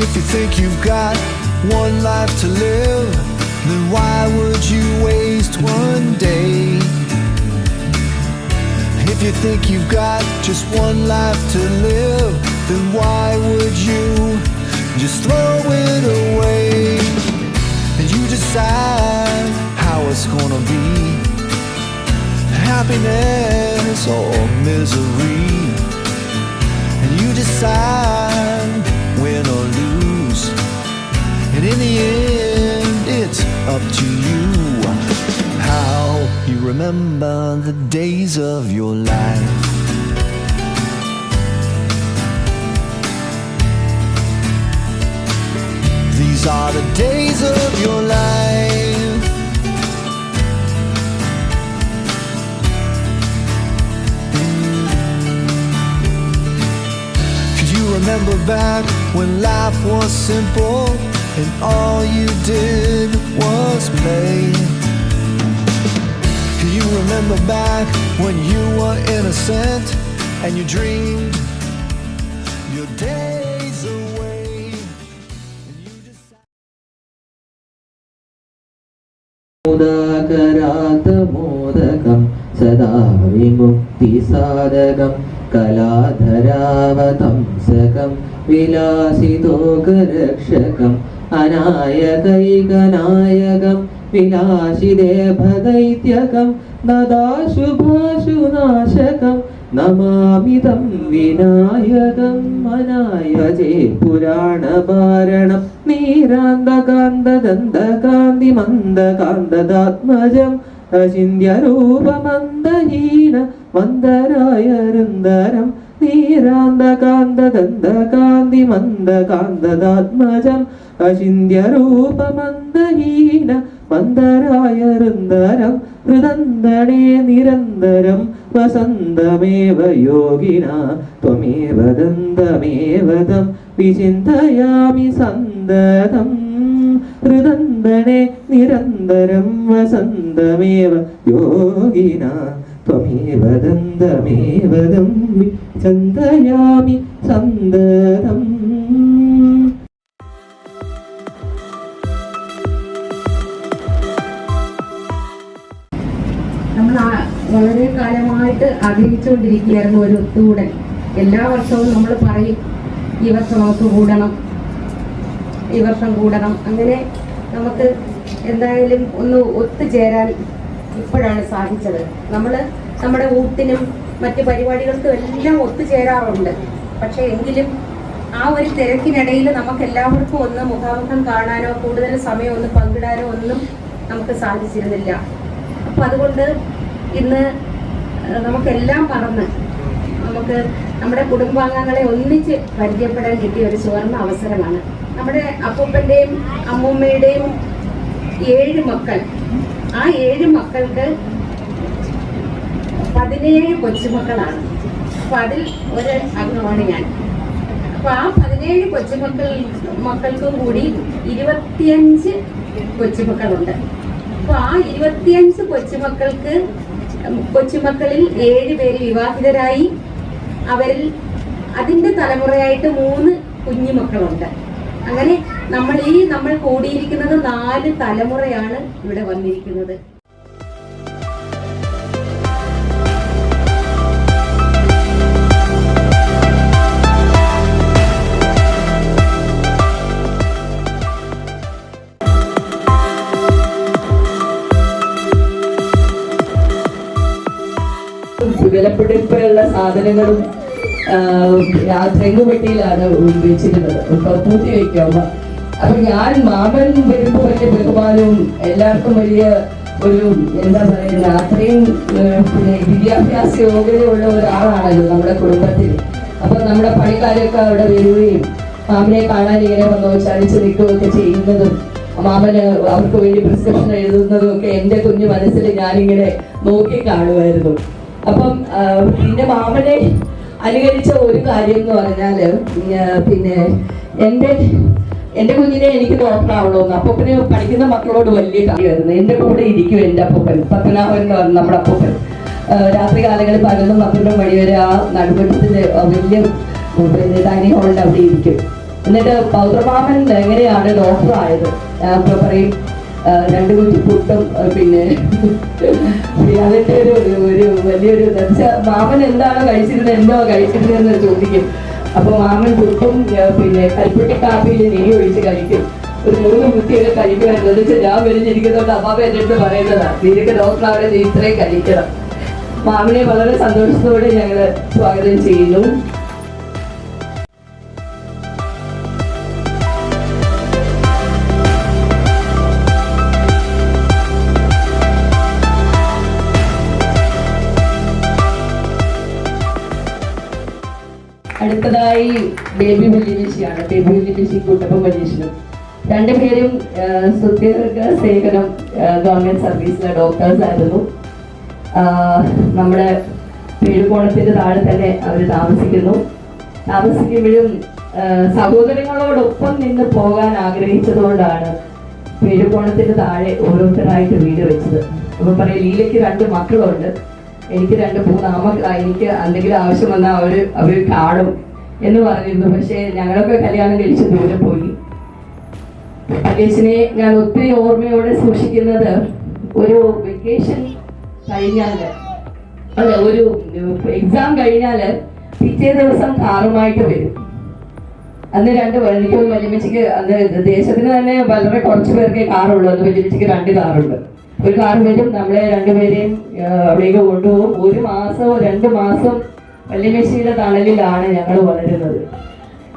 If you think you've got one life to live, then why would you waste one day? If you think you've got just one life to live, then why would you just throw it away? And you decide how it's gonna be, happiness or misery. And you decide win or lose, and in the end it's up to you how you remember the days of your life. These are the days of your life. Could you remember back when life was simple and all you did was play? Can you remember back when you were innocent and you dreamed your days away? And you decided... മോദകരാതമോദകം സദാ വിമുക്തി സാധകം കലാധരാവതംസകം വിലാസിതോകരക്ഷകം അനായകൈകനായകം വിനാശിദേഭദൈത്യകം നദാശുഭാശുനാശകം നമാമിതം വിനായകം അനായജേ പുരാണഭാരണം നീരാന്തകാന്തദന്തകാന്തി മന്ദകാന്തദാത്മജം അചിന്യരൂപമന്ദഹീന മന്ദരായരുന്ദരം നീരാന്തകാന്തദന്തകാന്തി മന്ദകാന്തദാത്മജം അചിന്യരൂപമന്ദഹീന മന്ദരായരുന്ദരം ഹൃദന്തണേ നിരന്തരം വസന്തമേവ യോഗിന ത്വമേവ ദന്തമേവതം വിചിന്തയാമി സന്തതം ഹൃദന്തണേ നിരന്തരം വസന്തമേവ യോഗിന ത്വമേവ ദന്തമേവതം വിചിന്തയാമി സന്തതം. നമ്മൾ വളരെ കാലമായിട്ട് ആഗ്രഹിച്ചുകൊണ്ടിരിക്കുകയായിരുന്നു ഒരു ഒത്തുകൂടൽ. എല്ലാ വർഷവും നമ്മൾ പറയും ഈ വർഷം നമുക്ക് കൂടണം, ഈ വർഷം കൂടണം. അങ്ങനെ നമുക്ക് എന്തായാലും ഒന്ന് ഒത്തുചേരാൻ ഇപ്പോഴാണ് സാധിച്ചത്. നമ്മൾ നമ്മുടെ ഊട്ടിനും മറ്റ് പരിപാടികൾക്കും എല്ലാം ഒത്തുചേരാറുണ്ട്. പക്ഷേ എങ്കിലും ആ ഒരു തിരക്കിനിടയിൽ നമുക്ക് എല്ലാവർക്കും ഒന്ന് മുഖാമുഖം കാണാനോ കൂടുതൽ സമയം ഒന്ന് പങ്കിടാനോ ഒന്നും നമുക്ക് സാധിച്ചിരുന്നില്ല. അപ്പം അതുകൊണ്ട് ഇന്ന് നമുക്കെല്ലാം മറന്ന് നമുക്ക് നമ്മുടെ കുടുംബാംഗങ്ങളെ ഒന്നിച്ച് പരിചയപ്പെടാൻ കിട്ടിയ ഒരു സുവർണ അവസരമാണ്. നമ്മുടെ അപ്പൂപ്പൻ്റെയും അമ്മൂമ്മയുടെയും 7 മക്കൾ, ആ 7 മക്കൾക്ക് 17 കൊച്ചുമക്കളാണ്. അപ്പം അതിൽ ഒരു അംഗമാണ് ഞാൻ. അപ്പോൾ ആ 17 മക്കൾക്കും കൂടി 25 കൊച്ചുമക്കളുണ്ട്. അപ്പോൾ ആ 25 കൊച്ചുമക്കളിൽ 7 പേര് വിവാഹിതരായി. അവരിൽ അതിൻ്റെ തലമുറയായിട്ട് 3 കുഞ്ഞുമക്കളുണ്ട്. അങ്ങനെ നമ്മൾ കൂടിയിരിക്കുന്നത് 4 തലമുറയാണ് ഇവിടെ വന്നിരിക്കുന്നത്. വിലപിടിപ്പുള്ള സാധനങ്ങളും തെങ്ങുപെട്ടിയിലാണ് വെച്ചിരുന്നത്. പൂട്ടി വയ്ക്കുമ്പോ അപ്പൊ ഞാൻ മാമൻ വരുമ്പോ വലിയ ബഹുമാനവും എല്ലാവർക്കും വലിയ ഒരു എന്താ പറയുന്ന അത്രയും പിന്നെ വിദ്യാഭ്യാസ യോഗ്യതയുള്ള ഒരാളാണല്ലോ നമ്മുടെ കുടുംബത്തിൽ. അപ്പൊ നമ്മുടെ പണിക്കാരൊക്കെ അവിടെ വരികയും മാമനെ കാണാൻ ഇങ്ങനെ വന്നോ ചലിച്ച് നിൽക്കുകയൊക്കെ ചെയ്യുന്നതും മാമന് അവർക്ക് വേണ്ടി പ്രിസ്ക്രിപ്ഷൻ എഴുതുന്നതും ഒക്കെ എൻ്റെ കുഞ്ഞു മനസ്സിൽ ഞാനിങ്ങനെ നോക്കി കാണുമായിരുന്നു. അപ്പം പിന്നെ മാമനെ അനുകരിച്ച ഒരു കാര്യം എന്ന് പറഞ്ഞാൽ പിന്നെ എൻ്റെ കുഞ്ഞിനെ എനിക്ക് നോക്കണമാവുള്ളൂ. അപ്പൂപ്പന് പഠിക്കുന്ന മക്കളോട് വലിയ കാര്യമായിരുന്നു. എൻ്റെ കൂടെ ഇരിക്കും എൻ്റെ അപ്പൂപ്പൻ, പത്മനാഭൻ എന്ന് പറഞ്ഞ നമ്മുടെ അപ്പൂപ്പൻ. രാത്രി കാലങ്ങളിൽ 11 12 മണി വരെ ആ നടുമുറ്റത്തിൻ്റെ വലിയ ഡൈനിങ് ഹാളിൻ്റെ അവിടെ ഇരിക്കും. എന്നിട്ട് പൗത്രമാമൻ എങ്ങനെയാണ് ഡോക്ടർ ആയത് അപ്പൊ പറയും 2 കുറ്റി പുട്ടും പിന്നെ അതിന്റെ ഒരു വലിയൊരു മാമൻ എന്താണോ കഴിച്ചിരുന്നത് എന്തോ കഴിച്ചിരുന്നതെന്ന് ചോദിക്കും. അപ്പൊ മാമൻ പുട്ടും പിന്നെ കൽപ്പട്ടി കാപ്പിയിൽ നെയ്യ് ഒഴിച്ച് കഴിക്കും. ഒരു 3 കുറ്റിയൊക്കെ കഴിക്കുമായിരുന്നു. എന്ന് വെച്ചാൽ ഞാൻ വെളിഞ്ഞിരിക്കുന്നതുകൊണ്ട് അമ്മാവ എൻ്റെ അടുത്ത് പറയുന്നതാണ്, നിനക്ക് ഡോക്ടർ അവിടെ നീ ഇത്രയും കഴിക്കണം. മാമനെ വളരെ സന്തോഷത്തോടെ ഞങ്ങൾ സ്വാഗതം ചെയ്യുന്നു. അടുത്തതായി ബേബി വല്യമ്മച്ചിയാണ്. ബേബി വല്യമ്മച്ചി കുട്ടപ്പൻ മജീഷനും രണ്ടുപേരും സുദീർഘ സേവനം ഗവൺമെന്റ് സർവീസിലെ ഡോക്ടേഴ്സ് ആയിരുന്നു. നമ്മുടെ പേരുകോണത്തിന്റെ താഴെ തന്നെ അവർ താമസിക്കുമ്പോഴും സഹോദരങ്ങളോടൊപ്പം നിന്ന് പോകാൻ ആഗ്രഹിച്ചതുകൊണ്ടാണ് പേരുകോണത്തിന്റെ താഴെ ഓരോരുത്തരായിട്ട് വീട് വെച്ചത്. അപ്പൊ പറയും ലീലയ്ക്ക് 2 മക്കളുണ്ട്, എനിക്ക് 2-3 ആമക്കളാണ്, എനിക്ക് എന്തെങ്കിലും ആവശ്യം വന്നാൽ അവർ കാണും എന്ന് പറഞ്ഞിരുന്നു. പക്ഷെ ഞങ്ങളൊക്കെ കല്യാണം കഴിച്ച് ദൂരെ പോയി. അഗേഷിനെ ഞാൻ ഒത്തിരി ഓർമ്മയോടെ സൂക്ഷിക്കുന്നത് ഒരു വെക്കേഷൻ കഴിഞ്ഞാല് ഒരു എക്സാം കഴിഞ്ഞാല് പിറ്റേ ദിവസം കാറുമായിട്ട് വരും. അന്ന് 2 എനിക്ക് വല്യമ്മച്ചിക്ക് അന്ന് ദേശത്തിന് തന്നെ വളരെ കുറച്ച് പേർക്ക് കാറുള്ളൂ. അന്ന് വല്യമ്മച്ചിക്ക് 2 കാറുണ്ട്. ഒരു കാർ വരും, നമ്മളെ 2 പേരെയും അവിടേക്ക് കൊണ്ടുപോകും. 1 മാസമോ 2 മാസം വല്യമ്മച്ചിയുടെ തണലിലാണ് ഞങ്ങൾ വളരുന്നത്.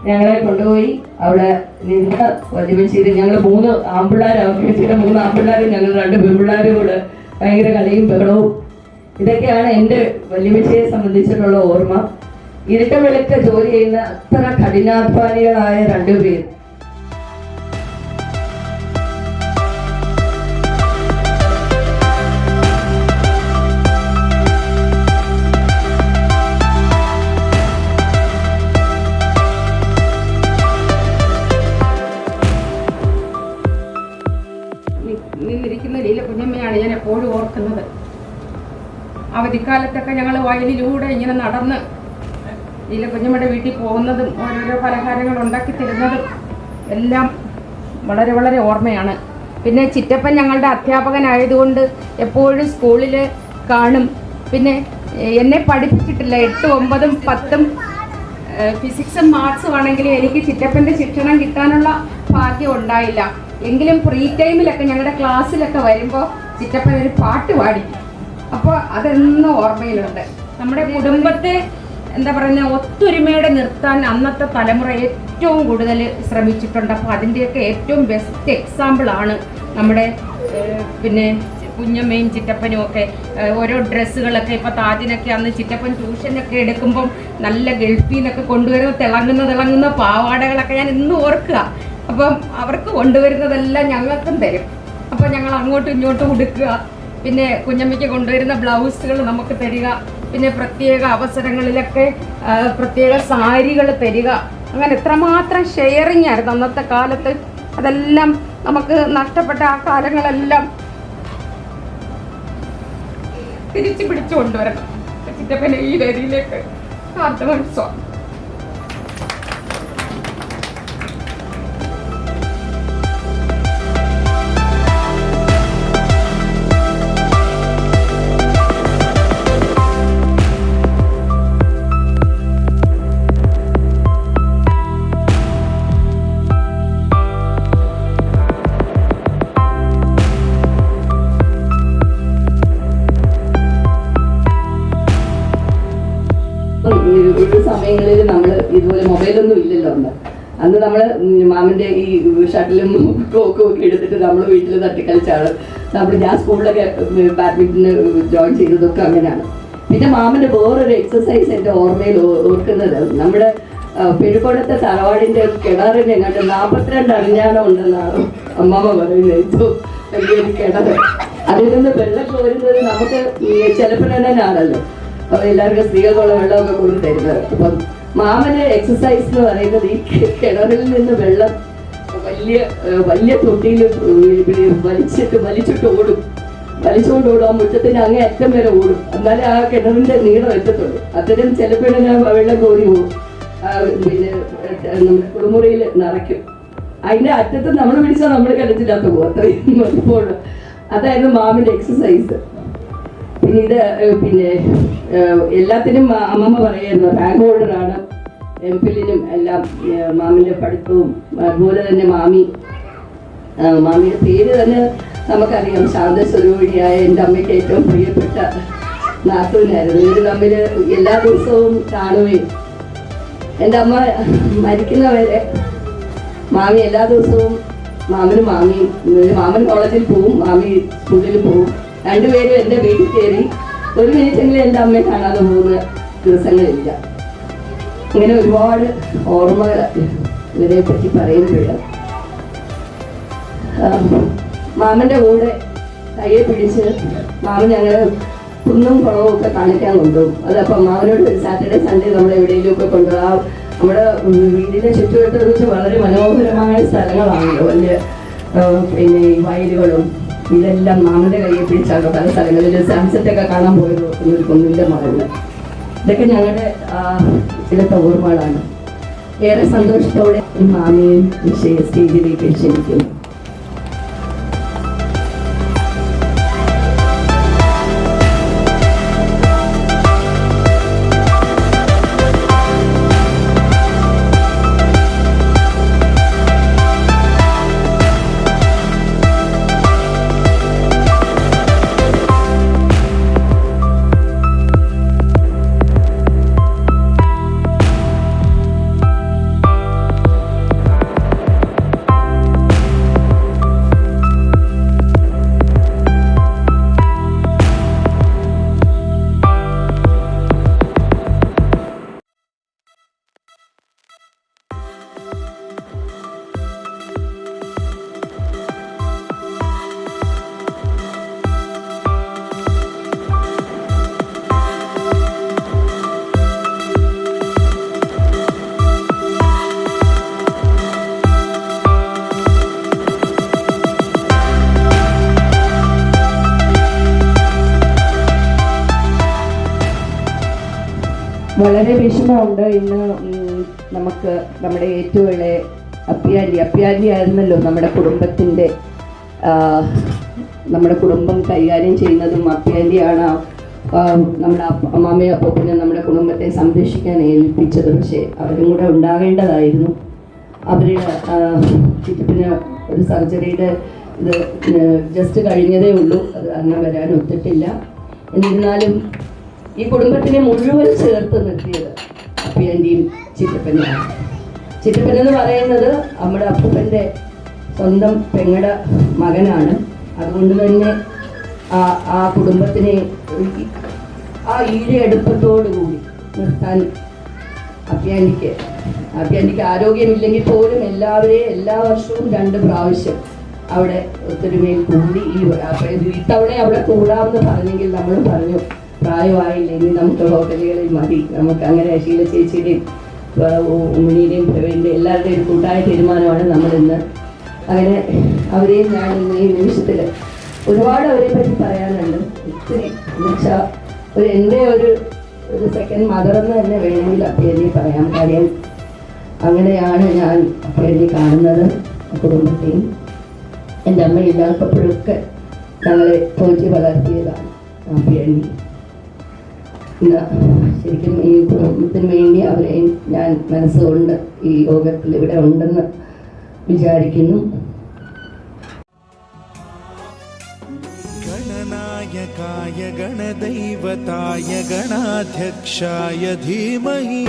ഞങ്ങളെ കൊണ്ടുപോയി അവിടെ നിന്ന് വല്യമ്മച്ചിയിൽ ഞങ്ങൾ 3 ആൺപിള്ളേരാണ്. വല്യമ്മച്ചിയുടെ 3 ആൺപിള്ളേരും ഞങ്ങൾ 2 പെൺപിള്ളേരും കൂടെ ഭയങ്കര കളിയും ബഹളവും. ഇതൊക്കെയാണ് എൻ്റെ വല്യമ്മച്ചിയെ സംബന്ധിച്ചിട്ടുള്ള ഓർമ്മ. ഇരുട്ട വെളുക്ക ജോലി ചെയ്യുന്ന അത്ര കഠിനാധ്വാനികളായ 2 പേർ. നിന്നിരിക്കുന്ന ലീല കുഞ്ഞമ്മയാണ് ഞാൻ എപ്പോഴും ഓർക്കുന്നത്. അവധിക്കാലത്തൊക്കെ ഞങ്ങൾ വയലിലൂടെ ഇങ്ങനെ നടന്ന് ലീല കുഞ്ഞമ്മയുടെ വീട്ടിൽ പോകുന്നതും ഓരോരോ പലഹാരങ്ങൾ ഉണ്ടാക്കി തരുന്നതും എല്ലാം വളരെ വളരെ ഓർമ്മയാണ്. പിന്നെ ചിറ്റപ്പൻ ഞങ്ങളുടെ അധ്യാപകനായതുകൊണ്ട് എപ്പോഴും സ്കൂളിൽ കാണും. പിന്നെ എന്നെ പഠിപ്പിച്ചിട്ടില്ല. 8, 9, 10 ഫിസിക്സും മാത്സും ആണെങ്കിലും എനിക്ക് ചിറ്റപ്പൻ്റെ ശിക്ഷണം കിട്ടാനുള്ള ഭാഗ്യം ഉണ്ടായില്ല. എങ്കിലും ഫ്രീ ടൈമിലൊക്കെ ഞങ്ങളുടെ ക്ലാസ്സിലൊക്കെ വരുമ്പോൾ ചിറ്റപ്പൻ ഒരു പാട്ട് പാടി. അപ്പോൾ അതെന്നും ഓർമ്മയിലുണ്ട്. നമ്മുടെ കുടുംബത്തെ എന്താ പറയുക ഒത്തൊരുമയോടെ നിർത്താൻ അന്നത്തെ തലമുറ ഏറ്റവും കൂടുതൽ ശ്രമിച്ചിട്ടുണ്ട്. അപ്പോൾ അതിൻ്റെയൊക്കെ ഏറ്റവും ബെസ്റ്റ് എക്സാമ്പിളാണ് നമ്മുടെ പിന്നെ കുഞ്ഞമ്മയും ചിറ്റപ്പനും ഒക്കെ. ഓരോ ഡ്രസ്സുകളൊക്കെ ഇപ്പോൾ താജിനൊക്കെ അന്ന് ചിറ്റപ്പൻ ട്യൂഷനൊക്കെ എടുക്കുമ്പം നല്ല ഗൾഫിൽ നിന്നൊക്കെ കൊണ്ടുവരുന്ന തിളങ്ങുന്ന പാവാടകളൊക്കെ ഞാൻ ഇന്നും ഓർക്കുക. അപ്പം അവർക്ക് കൊണ്ടുവരുന്നതെല്ലാം ഞങ്ങൾക്കും തരും. അപ്പോൾ ഞങ്ങൾ അങ്ങോട്ടും ഇങ്ങോട്ടും ഉടുക്കുക. പിന്നെ കുഞ്ഞമ്മയ്ക്ക് കൊണ്ടുവരുന്ന ബ്ലൗസുകൾ നമുക്ക് തരിക. പിന്നെ പ്രത്യേക അവസരങ്ങളിലൊക്കെ പ്രത്യേക സാരികൾ തരിക. അങ്ങനെ എത്രമാത്രം ഷെയറിങ് ആയിരുന്നു അന്നത്തെ കാലത്ത്. അതെല്ലാം നമുക്ക് നഷ്ടപ്പെട്ട ആ കാലങ്ങളെല്ലാം തിരിച്ചു പിടിച്ചു കൊണ്ടുവരണം. ചിറ്റപ്പനെ ഈ രീതിയിലേക്ക് ആത്മോത്സവം. സമയങ്ങളിൽ നമ്മൾ ഇതുപോലെ മൊബൈലൊന്നും ഇല്ലല്ലോ. അന്ന് നമ്മൾ മാമൻ്റെ ഈ ഷട്ടിലും കോക്കും ഒക്കെ എടുത്തിട്ട് നമ്മൾ വീട്ടിൽ തട്ടിക്കളിച്ചാണ്. ഞാൻ സ്കൂളിലൊക്കെ ബാഡ്മിൻ്റന് ജോയിൻ ചെയ്തതൊക്കെ അങ്ങനെയാണ്. പിന്നെ മാമൻ്റെ വേറൊരു എക്സസൈസ് എൻ്റെ ഓർമ്മയിൽ ഓർക്കുന്നത്, നമ്മുടെ പെരുക്കോടത്തെ തറവാടിൻ്റെ കിണറിന് എങ്ങാണ്ട് 42 അരിഞ്ഞാണം ഉണ്ടെന്നാണ് അമ്മാമ്മ പറയുന്നത്. ഏറ്റവും വലിയൊരു കിണർ. അതിൽ നിന്ന് വെള്ളം കോരുന്നത് നമുക്ക് ചിലപ്പോഴാണല്ലോ എല്ലാവർക്കും സ്ത്രീകൾക്കുള്ള വെള്ളമൊക്കെ കൊണ്ട് തരുന്നത്. അപ്പം മാമന് എക്സസൈസ് എന്ന് പറയുന്നത് ഈ കിണറിൽ നിന്ന് വെള്ളം വലിയ തൊട്ടിയിൽ വലിച്ചിട്ട് ഓടും. വലിച്ചുകൊണ്ട് ഓടും. ആ മുറ്റത്തിന് അങ്ങേ അറ്റം വരെ ഓടും. എന്നാലേ ആ കിണറിന്റെ നീളം എത്തത്തുള്ളൂ. അത്തരം ചിലപ്പോഴാണ് വെള്ളം കോരി പോകും. പിന്നെ നമ്മുടെ കുളിമുറിയിൽ നിറയ്ക്കും. അതിൻ്റെ അറ്റത്ത് നമ്മൾ പിടിച്ചാൽ നമ്മൾ കിടച്ചില്ലാത്ത പോകും, അത്രയും വലുപ്പമുള്ള. അതായിരുന്നു മാമിൻ്റെ എക്സസൈസ്. പിന്നീട് പിന്നെ എല്ലാത്തിനും അമ്മമ്മ പറയായിരുന്നു റാങ്ക് ഹോൾഡറാണ്, എംഫിലിനും എല്ലാം മാമിൻ്റെ പഠിത്തവും. അതുപോലെ തന്നെ മാമിയുടെ പേര് തന്നെ നമുക്കറിയാം, ശാന്തസ്വരൂപിണിയായ എൻ്റെ അമ്മയ്ക്ക് ഏറ്റവും പ്രിയപ്പെട്ട നാത്തൂനായിരുന്നു. ഇവർ തമ്മിൽ എല്ലാ ദിവസവും കാണുകയും എൻ്റെ അമ്മ മരിക്കുന്നവരെ മാമി എല്ലാ ദിവസവും മാമൻ കോളേജിൽ പോവും, മാമി സ്കൂളിൽ പോവും. രണ്ടുപേരും എൻ്റെ വീട്ടിൽ കയറി ഒരു മിനിറ്റെങ്കിലും എൻ്റെ അമ്മയെ കാണാതെ പോകുന്ന ദിവസങ്ങളില്ല. ഇങ്ങനെ ഒരുപാട് ഓർമ്മകൾ ഇവരെ പറ്റി പറയുമ്പോഴാണ്. മാമൻ്റെ കൂടെ കയ്യെ പിടിച്ച് മാമൻ ഞങ്ങൾ കുന്നും കുളവും ഒക്കെ കാണിക്കാൻ കൊണ്ടുപോകും. അതപ്പം മാമനോട് സാറ്റർഡേ സൺഡേ നമ്മൾ എവിടെയെങ്കിലും ഒക്കെ കൊണ്ടുപോകാം. നമ്മുടെ വീടിൻ്റെ ചുറ്റുവട്ടത്ത് വെച്ച് വളരെ മനോഹരമായ സ്ഥലങ്ങളാണല്ലോ, വലിയ പിന്നെ ഈ വയലുകളും ഇതെല്ലാം മാമൻ്റെ കയ്യെ പിടിച്ചാണ് പല സ്ഥലങ്ങളിൽ സൺസെറ്റൊക്കെ കാണാൻ പോയത് ഒരു കുന്നിൻ്റെ മകളിൽ. ഇതൊക്കെ ഞങ്ങളുടെ ചിലത്തെ ഓർമ്മകളാണ്. ഏറെ സന്തോഷത്തോടെ ഈ മാമയും സ്റ്റേജിലേക്ക് ക്ഷണിക്കുന്നു. വളരെ വിഷമമുണ്ട്. ഇന്ന് നമുക്ക് നമ്മുടെ ഏറ്റവും ഇളയ അപ്പിയാൻറ്റി ആയിരുന്നല്ലോ നമ്മുടെ കുടുംബം കൈകാര്യം ചെയ്യുന്നതും അപ്പിയാൻറ്റിയാണ്. നമ്മുടെ അമ്മാമ്മയും അപ്പൂപ്പനും നമ്മുടെ കുടുംബത്തെ സംരക്ഷിക്കാൻ ഏൽപ്പിച്ചത്. പക്ഷേ അവരും കൂടെ ഉണ്ടാകേണ്ടതായിരുന്നു. അവരുടെ ചിറ്റപ്പിന് ഒരു സർജറിയുടെ ഇത് ജസ്റ്റ് കഴിഞ്ഞതേ ഉള്ളൂ, അത് അന്ന് വരാൻ ഒത്തിട്ടില്ല. എന്നിരുന്നാലും ഈ കുടുംബത്തിനെ മുഴുവൻ ചേർത്ത് നിർത്തിയത് അപ്പിയാൻ്റെയും ചിറ്റപ്പനെയാണ്. ചിറ്റപ്പനെന്ന് പറയുന്നത് നമ്മുടെ അപ്പൂപ്പൻ്റെ സ്വന്തം പെങ്ങളുടെ മകനാണ്. അതുകൊണ്ട് തന്നെ ആ കുടുംബത്തിനെ ആ ഈഴെടുപ്പത്തോടുകൂടി നിർത്താൻ അപ്പിയാൻ്റിക്ക് ആരോഗ്യമില്ലെങ്കിൽ പോലും എല്ലാ വർഷവും 2 പ്രാവശ്യം അവിടെ ഒത്തൊരുമയിൽ കൂടി ഇത്തവണ അവിടെ കൂടാമെന്ന് പറഞ്ഞെങ്കിൽ നമ്മൾ പറഞ്ഞു പ്രായമായില്ല, ഇനി നമുക്ക് ഹോട്ടലുകളിൽ മതി, നമുക്ക് അങ്ങനെ ശീല ചേച്ചിയുടെയും ഉമ്മിണിയുടെയും പ്രവീണിൻ്റെയും എല്ലാവരുടെയും ഒരു കൂട്ടായ തീരുമാനമാണ് നമ്മളിന്ന്. അങ്ങനെ അവരെയും ഞാൻ ഇന്ന് ഈ നിമിഷത്തിൽ ഒരുപാട് അവരെ പറ്റി പറയാനുണ്ട്. ഒത്തിരി എന്നുവെച്ചാൽ എൻ്റെ ഒരു സെക്കൻഡ് മദറെന്ന് തന്നെ വേണമെങ്കിൽ അപ്പിയാൻ്റിയെ പറയാം. കാര്യം അങ്ങനെയാണ് ഞാൻ അപ്പിയാൻ്റിയെ കാണുന്നത്. കുടുംബത്തെയും എൻ്റെ അമ്മ ഇല്ലാത്തപ്പോഴൊക്കെ ഞങ്ങളെ പോറ്റി വളർത്തിയതാണ് അപ്പിയാൻ്റി. ശരിക്കും ഈ കുടുംബത്തിന് വേണ്ടി അവരെയും ഞാൻ മനസ്സുകൊണ്ട് ഈ യോഗത്തിൽ ഇവിടെ ഉണ്ടെന്ന് വിചാരിക്കുന്നു. गणनायकाय गणदैवताय गणाध्यक्षाय धीमहि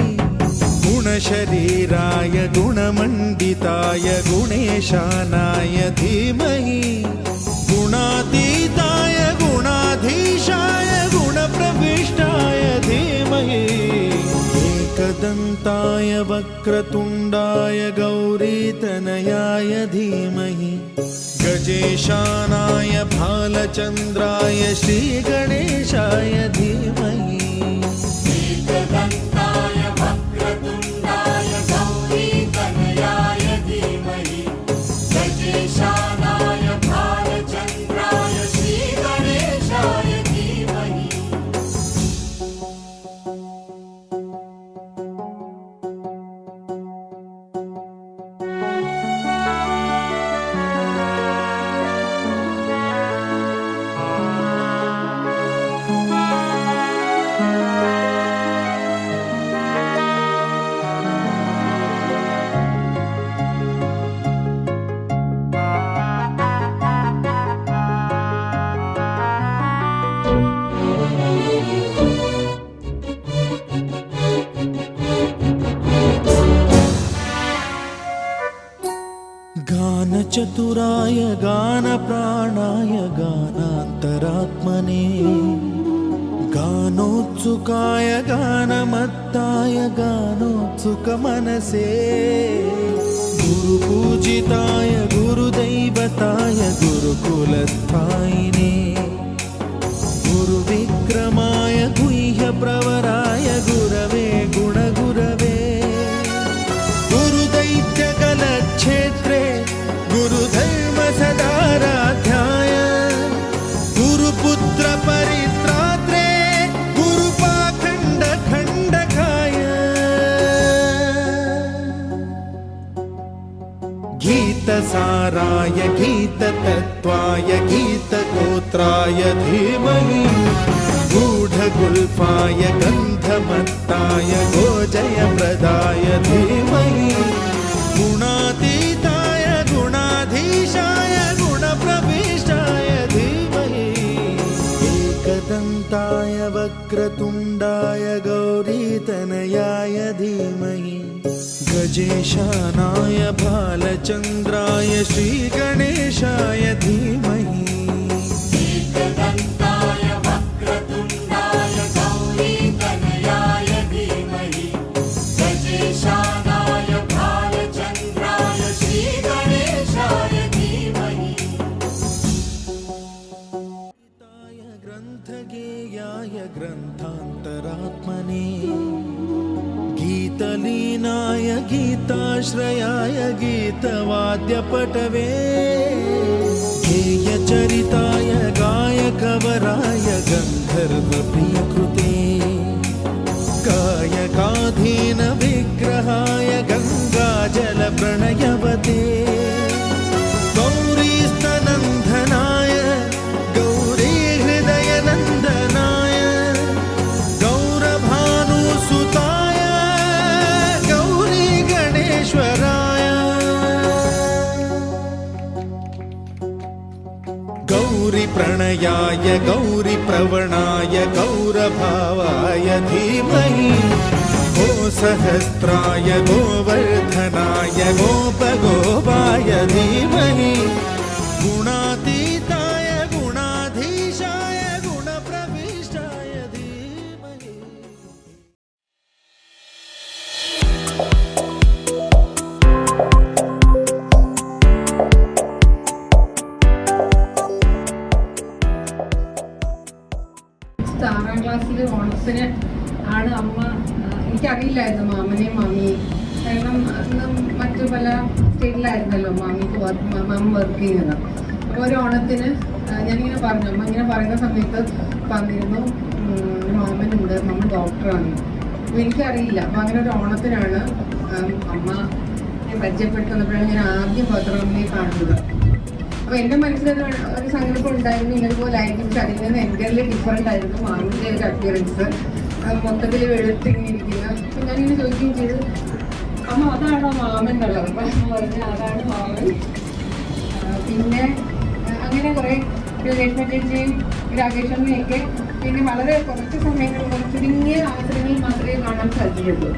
गुणशरीराय गुणमण्डिताय गुणेशानाय धीमहि गुणातीताय गुणाधीशाय गुणप्रविष्टाय धीमहि एकदन्ताय वक्रतुण्डाय गौरीतनयाय धीमहि गजेशानाय भालचन्द्राय श्रीगणेशाय धीमहि एकदन्ताय वक्रतुण्डाय गौरीतनयाय धीमहि गजेशानाय भालचन्द्राय श्रीगणेशाय धीमहि गानचतुराय गानप्राणाय गानान्तरात्मने गानोत्सुकाय गानमत्ताय गानोत्सुकमनसे गुरुपूजिताय गुरुदैवताय गुरुकुलस्थायिने गुरुविक्रमाय गुह्यप्रवराय गुरवे गुणगुरवे गुरुदैत्यकलक्षेत्रे गुरुधर्मसदाराध्याय गुरुपुत्र परित्रात्रे गुरुपाखण्डखण्डकाय गीतसाराय गीततत्त्वाय गीतगोत्राय धीमहि गूढगुल्फाय गन्धमत्ताय गोजयप्रदाय धीमहि गुणातीताय गुणाधीशाय गुणप्रविष्टाय धीमहि एकदन्ताय वक्रतुण्डाय गौरीतनयाय धीमहि गजेशानाय भालचन्द्राय श्रीगणेशाय धीमहि एकदन्ताय वक्रतुण्डाय गौरीतनयाय धीमहि गजेशानाय भालचन्द्राय श्रीगणेशाय धीमहि ग्रन्थगेयाय ग्रन्थान्तरात्मने गीतलीनाय गीताश्रयाय गीतवाद्यपटवे गेयचरिताय गायकवराय गन्धर्वप्रियकृते कायकाधीनविग्रहाय गङ्गाजलप्रणयवते गौरीस्तनन्दनाय गौरीहृदयनन्दनाय गौरभानुसुताय गौरीगणेश्वराय गौरीप्रणयाय गौरीप्रवणाय गौरभावाय धीमहि गोसहस्राय गोवर्धनाय गोपगोपाय धीमहि गुणातीताय गुणाधीशाय गुणप्रविष्टाय धीमहि ആറാം ക്ലാസ്സിൽ ഓണത്തിന് ആണ് അമ്മ, എനിക്കറിയില്ലായിരുന്നു മാമനെയും മമ്മിയും. കാരണം അന്ന് മറ്റു പല സ്റ്റേറ്റിലായിരുന്നല്ലോ മാമിക്ക് മാമ വർക്ക് ചെയ്യുന്നത്. അപ്പോൾ ഒരു ഓണത്തിന് ഞാനിങ്ങനെ പറഞ്ഞു, അമ്മ ഇങ്ങനെ പറയുന്ന സമയത്ത് പറഞ്ഞിരുന്നു മാമനുണ്ട്, മാമൻ ഡോക്ടറാണ്. അപ്പോൾ എനിക്കറിയില്ല. അപ്പോൾ അങ്ങനെ ഒരു ഓണത്തിനാണ് അമ്മ പരിചയപ്പെട്ടു വന്നപ്പോഴാണ് ഞാൻ ആദ്യം ഭദ്രമ്മയെ കാണുന്നത്. അപ്പോൾ എൻ്റെ മനസ്സിലൊരു ഒരു സങ്കല്പം ഉണ്ടായിരുന്നു, ഇതുപോലെ ആയിരിക്കും. പക്ഷെ അതിൽ നിന്ന് എൻ്റെ ഡിഫറെൻ്റ് ആയിരുന്നു മാമിൻ്റെ ഒരു അപ്പിയറൻസ്. മൊത്തത്തിൽ വെളുത്തിങ്ങനെ ഇരിക്കുക. അപ്പം ഞാനിങ്ങനെ ചോദിക്കുകയും ചെയ്തു, അമ്മ അതാണോ മാമൻ എന്നുള്ളത്? അപ്പം അമ്മ പറഞ്ഞു അതാണ് മാമൻ. പിന്നെ അങ്ങനെ കുറേ രേഷ്മ ചേച്ചിയും രാകേഷമ്മയൊക്കെ പിന്നെ വളരെ കുറച്ച് സമയങ്ങളിൽ, കുറച്ച് ചുരുങ്ങിയ അവസരങ്ങളിൽ മാത്രമേ കാണാൻ സാധിച്ചിട്ടുള്ളൂ.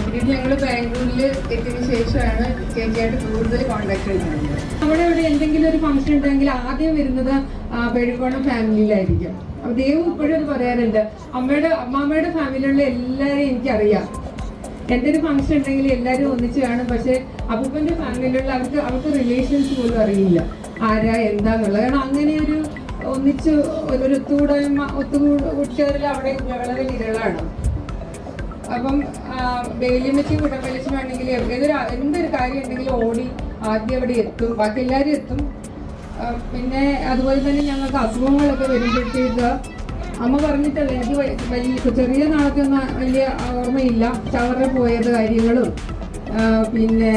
പിന്നീട് ഞങ്ങൾ ബാംഗ്ലൂരിൽ എത്തിയതിനു ശേഷമാണ് ചേച്ചിയായിട്ട് കൂടുതൽ കോൺടാക്ട് ഉണ്ടായിരുന്നത്. നമ്മുടെ ഇവിടെ എന്തെങ്കിലും ഒരു ഫംഗ്ഷൻ ഉണ്ടെങ്കിൽ ആദ്യം വരുന്നത് പേഴിക്കോണം ഫാമിലിയിലായിരിക്കും. അപ്പോൾ ദേവ് ഇപ്പോഴും അത് പറയാറുണ്ട്, അമ്മാമ്മയുടെ ഫാമിലിയിലുള്ള എല്ലാവരെയും എനിക്കറിയാം. എന്തൊരു ഫംഗ്ഷൻ ഉണ്ടെങ്കിൽ എല്ലാവരും ഒന്നിച്ച് കാണും. പക്ഷേ അപ്പൂപ്പൻ്റെ ഫാമിലിയിലുള്ള അവർക്ക് റിലേഷൻസ് പോലും അറിയില്ല ആരാ എന്താന്നുള്ളത്. കാരണം അങ്ങനെ ഒരു ഒന്നിച്ച് ഒരു ഒത്തുകൂട്ടൽ അവിടെ വളരെ വിരളാണ്. അപ്പം വേലിയമ്മച്ചും കുടമ്പലിച്ചുമാണെങ്കിൽ എന്തൊരു കാര്യം ഉണ്ടെങ്കിലും ഓടി ആദ്യം അവിടെ എത്തും, ബാക്കി എല്ലാവരും എത്തും. പിന്നെ അതുപോലെ തന്നെ ഞങ്ങൾക്ക് അസുഖങ്ങളൊക്കെ വരുമ്പോഴത്തേക്ക് അമ്മ പറഞ്ഞിട്ടല്ല, എനിക്ക് വലിയ ചെറിയ നാളത്തെ ഒന്നും വലിയ ഓർമ്മയില്ല. ഷവറിൽ പോയത് കാര്യങ്ങളും പിന്നെ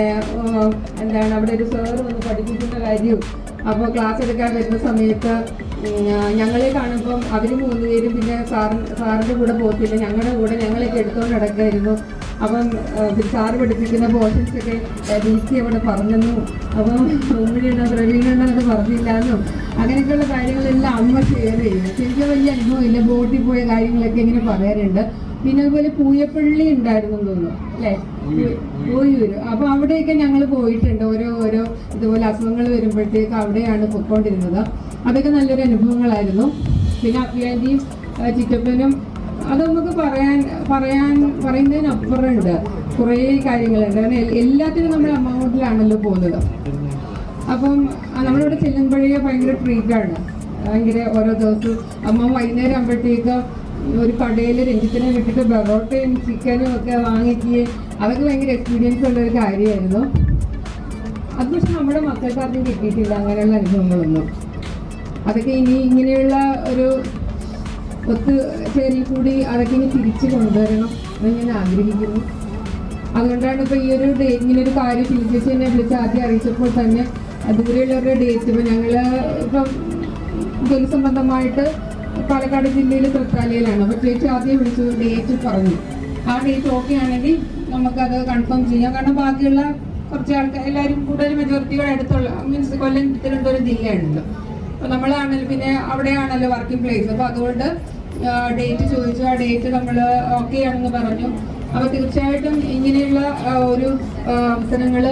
എന്താണ് അവിടെ ഒരു സാറ് വന്ന് പഠിപ്പിക്കുന്ന കാര്യവും. അപ്പോൾ ക്ലാസ് എടുക്കാൻ വരുന്ന സമയത്ത് ഞങ്ങളെ കാണുമ്പം അവർ 3 പേരും പിന്നെ സാറിൻ്റെ കൂടെ പോകത്തില്ല, ഞങ്ങളുടെ കൂടെ ഞങ്ങളൊക്കെ എടുത്തുകൊണ്ട് നടക്കുമായിരുന്നു. അപ്പം സാറ് പഠിപ്പിക്കുന്ന പോർഷൻസൊക്കെ വീഴ്ച അവിടെ പറഞ്ഞെന്നും അപ്പം ഉമ്മിനുണ്ടോ പ്രവീണുണ്ടോ അത് പറഞ്ഞില്ലാന്നും അങ്ങനെയൊക്കെയുള്ള കാര്യങ്ങളെല്ലാം അമ്മ ഷെയർ ചെയ്യും. എനിക്ക് വലിയ അനുഭവമില്ല, ബോട്ടിൽ പോയ കാര്യങ്ങളൊക്കെ ഇങ്ങനെ പറയാറുണ്ട്. പിന്നെ അതുപോലെ പൂയപ്പള്ളി ഉണ്ടായിരുന്നു തോന്നുന്നു അല്ലേ, ഊയൂര്. അപ്പോൾ അവിടെയൊക്കെ ഞങ്ങൾ പോയിട്ടുണ്ട്. ഓരോ ഇതുപോലെ അസുഖങ്ങൾ വരുമ്പോഴത്തേക്ക് അവിടെയാണ് പൊയ്ക്കൊണ്ടിരുന്നത്. അതൊക്കെ നല്ലൊരു അനുഭവങ്ങളായിരുന്നു. പിന്നെ അഭിയാൻ്റെയും ചിറ്റപ്പനും അത് നമുക്ക് പറയുന്നതിനപ്പുറം ഉണ്ട്, കുറേ കാര്യങ്ങളുണ്ട്. കാരണം എല്ലാത്തിനും നമ്മൾ അമ്മോട്ടിലാണല്ലോ പോകുന്നത്. അപ്പം നമ്മളിവിടെ ചെല്ലുമ്പോഴേ ഭയങ്കര ട്രീറ്റാണ്, ഭയങ്കര ഓരോ ദിവസവും. അമ്മ വൈകുന്നേരം ആകുമ്പോഴത്തേക്ക് ഒരു കടയിൽ രഞ്ജിത്തിനെ വിട്ടിട്ട് ബറോട്ടയും ചിക്കനും ഒക്കെ വാങ്ങിക്കുകയും അതൊക്കെ ഭയങ്കര എക്സ്പീരിയൻസ് ഉള്ളൊരു കാര്യമായിരുന്നു. അത് പക്ഷെ നമ്മുടെ മക്കൾക്കാർക്കും കിട്ടിയിട്ടില്ല അങ്ങനെയുള്ള അനുഭവങ്ങളൊന്നും. അതൊക്കെ ഇനി ഇങ്ങനെയുള്ള ഒരു ഒത്തുചേരൽ കൂടി അതൊക്കെ ഇനി തിരിച്ചു കൊണ്ടുവരണം എന്ന് ഞാൻ ആഗ്രഹിക്കുന്നു. അതുകൊണ്ടാണ് ഇപ്പോൾ ഈ ഒരു ഇങ്ങനൊരു കാര്യം ചേച്ചി എന്നെ വിളിച്ച് ആദ്യം അറിയിച്ചപ്പോൾ തന്നെ ദൂരെയുള്ളവരുടെ ഡേറ്റ് ഇപ്പോൾ ഞങ്ങൾ ഇപ്പം ജോലി സംബന്ധമായിട്ട് പാലക്കാട് ജില്ലയിൽ തൃത്താലയിലാണ്. അപ്പോൾ ചേച്ചി ആദ്യം വിളിച്ചു ഡേറ്റ് പറഞ്ഞു. ആ ഡേറ്റ് ഓക്കെ ആണെങ്കിൽ നമുക്കത് കൺഫേം ചെയ്യാം. കാരണം ബാക്കിയുള്ള കുറച്ച് ആൾക്കാർ എല്ലാവരും കൂടുതൽ മെജോറിറ്റിയുടെ അടുത്തുള്ള മീൻസ് കൊല്ലം തിരുവനന്തപുരം ജില്ലയാണല്ലോ. അപ്പോൾ നമ്മളാണല്ലോ പിന്നെ അവിടെയാണല്ലോ വർക്കിംഗ് പ്ലേസ്. അപ്പോൾ അതുകൊണ്ട് ഡേറ്റ് ചോദിച്ചു. ആ ഡേറ്റ് നമ്മൾ ഓക്കെ ആണെന്ന് പറഞ്ഞു. അപ്പോൾ തീർച്ചയായിട്ടും ഇങ്ങനെയുള്ള ഒരു അവസരങ്ങൾ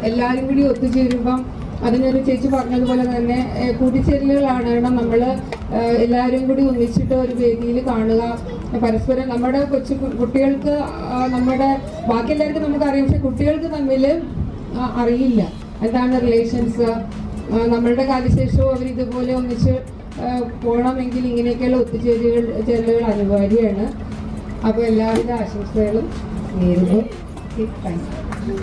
എല്ലാവരും കൂടി ഒത്തുചേരുമ്പം അതിനൊരു ചേച്ചി പറഞ്ഞതുപോലെ തന്നെ കൂട്ടിച്ചേരലുകളാണ്. കാരണം നമ്മൾ എല്ലാവരും കൂടി ഒന്നിച്ചിട്ട് ഒരു വേദിയിൽ കാണുക, പരസ്പരം നമ്മുടെ കുട്ടികൾക്ക് നമ്മുടെ ബാക്കി എല്ലാവർക്കും നമുക്കറിയാം, പക്ഷെ കുട്ടികൾക്ക് തമ്മിൽ അറിയില്ല എന്താണ് റിലേഷൻസ്. നമ്മളുടെ കാലശേഷവും അവർ ഇതുപോലെ ഒന്നിച്ച് പോകണമെങ്കിൽ ഇങ്ങനെയൊക്കെയുള്ള ഒത്തുചേരലുകൾ അനിവാര്യമാണ്. അപ്പോൾ എല്ലാവിധ ആശംസകളും നേരുന്നു. Thank you.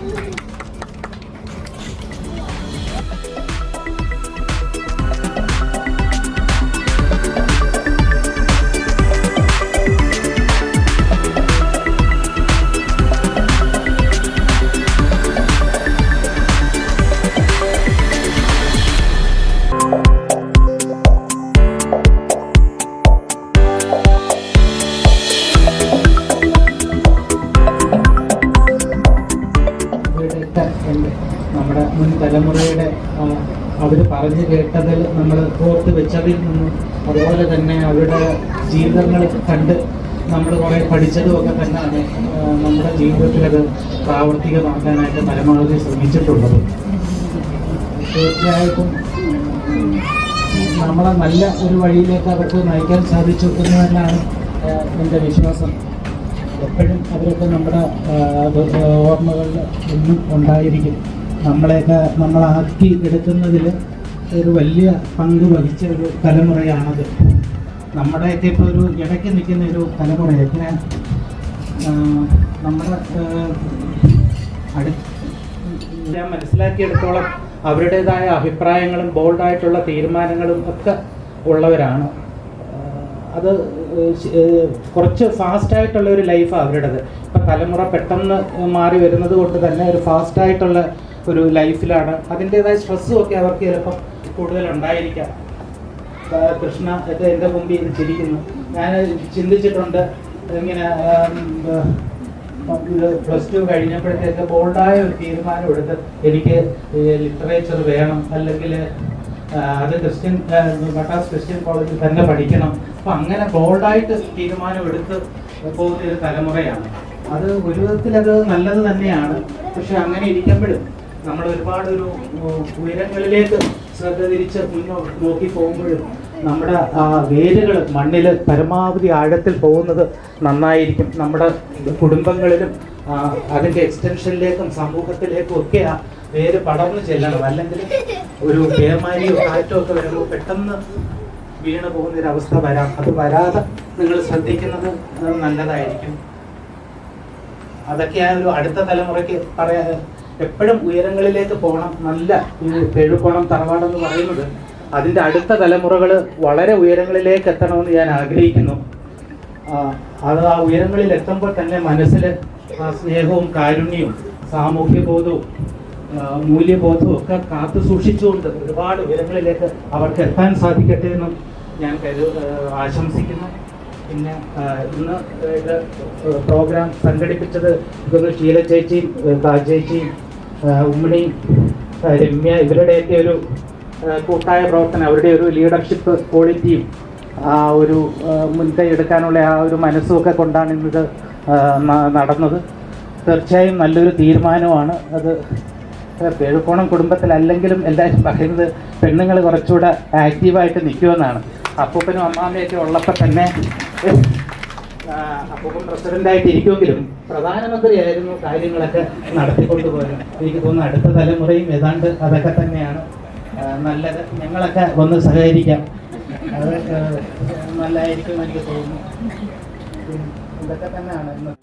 നമ്മുടെ മുൻ തലമുറയുടെ അവർ പറഞ്ഞു കേട്ടതിൽ നമ്മൾ ഓർത്ത് വെച്ചതിൽ നിന്നും അതുപോലെ തന്നെ അവരുടെ ജീവിതങ്ങൾ കണ്ട് നമ്മൾ കുറേ പഠിച്ചതുമൊക്കെ തന്നെയാണ് നമ്മുടെ ജീവിതത്തിലത് പ്രാവർത്തികമാക്കാനായിട്ട് പരമാവധി ശ്രമിച്ചിട്ടുള്ളത്. തീർച്ചയായിട്ടും നമ്മളെ നല്ല ഒരു വഴിയിലേക്ക് അവർക്ക് നയിക്കാൻ സാധിച്ചു എന്ന് തന്നെയാണ് എൻ്റെ വിശ്വാസം. എപ്പോഴും അവരൊക്കെ നമ്മുടെ ഓർമ്മകളിൽ എന്നും ഉണ്ടായിരിക്കും. നമ്മളാക്കി എടുക്കുന്നതിൽ ഒരു വലിയ പങ്ക് വഹിച്ച ഒരു തലമുറയാണത്. നമ്മുടെയൊക്കെ ഇപ്പോൾ ഒരു ഇടയ്ക്ക് നിൽക്കുന്ന ഒരു തലമുറയൊക്കെ നമ്മുടെ ഞാൻ മനസ്സിലാക്കിയെടുത്തോളം അവരുടേതായ അഭിപ്രായങ്ങളും ബോൾഡായിട്ടുള്ള തീരുമാനങ്ങളും ഒക്കെ ഉള്ളവരാണ്. അത് കുറച്ച് ഫാസ്റ്റായിട്ടുള്ള ഒരു ലൈഫാണ് അവരുടേത്. ഇപ്പം തലമുറ പെട്ടെന്ന് മാറി വരുന്നത് കൊണ്ട് തന്നെ ഒരു ഫാസ്റ്റായിട്ടുള്ള ഒരു ലൈഫിലാണ്. അതിൻ്റേതായ സ്ട്രെസ്സും ഒക്കെ അവർക്ക് ചിലപ്പം കൂടുതലുണ്ടായിരിക്കാം. കൃഷ്ണ ഒക്കെ എൻ്റെ മുമ്പിൽ ഇത് ചിരിക്കുന്നു. ഞാൻ ചിന്തിച്ചിട്ടുണ്ട് ഇങ്ങനെ ഇത് +2 കഴിഞ്ഞപ്പോഴത്തേക്ക് ബോൾഡായ ഒരു തീരുമാനം എടുത്ത് എനിക്ക് ലിറ്ററേച്ചർ വേണം, അല്ലെങ്കിൽ അത് മദ്രാസ് ക്രിസ്ത്യൻ കോളേജിൽ തന്നെ പഠിക്കണം. അപ്പം അങ്ങനെ ബോൾഡായിട്ട് തീരുമാനമെടുത്ത് പോകുന്ന ഒരു തലമുറയാണ്. അത് ഒരു വിധത്തിലത് നല്ലത് തന്നെയാണ്. പക്ഷെ അങ്ങനെ ഇരിക്കുമ്പോഴും നമ്മൾ ഒരുപാട് ഒരു ഉയരങ്ങളിലേക്ക് ശ്രദ്ധ തിരിച്ച് നോക്കി പോകുമ്പോഴും നമ്മുടെ ആ വേരുകൾ മണ്ണിൽ പരമാവധി ആഴത്തിൽ പോകുന്നത് നന്നായിരിക്കും. നമ്മുടെ കുടുംബങ്ങളിലും അതിൻ്റെ എക്സ്റ്റൻഷനിലേക്കും സമൂഹത്തിലേക്കും ഒക്കെ ആ വേര് പടർന്നു ചെല്ലണം. അല്ലെങ്കിൽ ഒരു പേമാരിയോ കാറ്റോ ഒക്കെ വരുമ്പോൾ പെട്ടെന്ന് വീണ് പോകുന്നൊരവസ്ഥ വരാം. അത് വരാതെ നിങ്ങൾ ശ്രദ്ധിക്കുന്നത് നല്ലതായിരിക്കും. അതൊക്കെ ആ ഒരു അടുത്ത തലമുറയ്ക്ക് എപ്പോഴും ഉയരങ്ങളിലേക്ക് പോകണം. നല്ല ഈ പെഴുകോണം തറവാടെന്ന് പറയുന്നത് അതിൻ്റെ അടുത്ത തലമുറകൾ വളരെ ഉയരങ്ങളിലേക്ക് എത്തണമെന്ന് ഞാൻ ആഗ്രഹിക്കുന്നു. അത് ആ ഉയരങ്ങളിൽ എത്തുമ്പോൾ തന്നെ മനസ്സിൽ സ്നേഹവും കാരുണ്യവും സാമൂഹ്യബോധവും മൂല്യബോധവും ഒക്കെ കാത്തു സൂക്ഷിച്ചുകൊണ്ട് ഒരുപാട് ഉയരങ്ങളിലേക്ക് അവർക്ക് എത്താൻ സാധിക്കട്ടെ എന്നും ഞാൻ ആശംസിക്കുന്നു. പിന്നെ ഇന്ന് ഇത് പ്രോഗ്രാം സംഘടിപ്പിച്ചത് ഇതൊന്ന് ഷീല ചേച്ചിയും താജേച്ചിയും ഉമ്മണിയും രമ്യ ഇവരുടെയൊക്കെ ഒരു കൂട്ടായ പ്രവർത്തനം, അവരുടെ ഒരു ലീഡർഷിപ്പ് ക്വാളിറ്റിയും ആ ഒരു മുൻകൈ എടുക്കാനുള്ള ആ ഒരു മനസ്സുമൊക്കെ കൊണ്ടാണ് ഇന്നത് നടന്നത്. തീർച്ചയായും നല്ലൊരു തീരുമാനമാണ് അത്. പേഴുക്കോണം കുടുംബത്തിലല്ലെങ്കിലും എല്ലാവരും പറയുന്നത് പെണ്ണുങ്ങൾ കുറച്ചുകൂടെ ആക്റ്റീവായിട്ട് നിൽക്കുമെന്നാണ്. അപ്പൂപ്പനും അമ്മാമ്മയൊക്കെ ഉള്ളപ്പോൾ തന്നെ അപ്പൂപ്പൻ പ്രസിഡൻ്റായിട്ട് ഇരിക്കുമെങ്കിലും പ്രധാനമന്ത്രിയായിരുന്നു കാര്യങ്ങളൊക്കെ നടത്തിക്കൊണ്ടുപോയത്. എനിക്ക് തോന്നുന്നു അടുത്ത തലമുറയും ഏതാണ്ട് അതൊക്കെ തന്നെയാണ് നല്ലത്. ഞങ്ങളൊക്കെ ഒന്ന് സഹകരിക്കാം, അത് നല്ലതായിരിക്കും എനിക്ക് തോന്നുന്നു. ഇതൊക്കെ തന്നെയാണ് ഇന്ന്.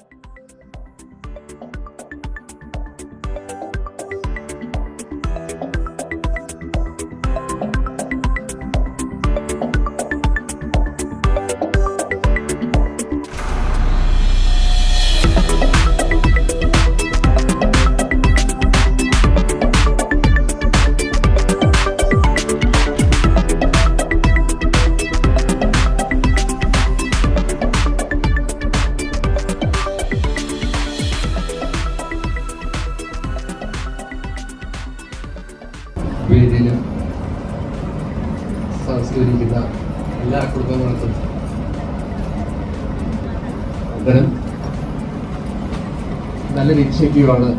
വേദിയിലും സംസ്കരിക്കുന്ന എല്ലാ കുടുംബങ്ങൾക്കും അത്തരം നല്ലൊരു ഇനിഷ്യേറ്റീവാണ്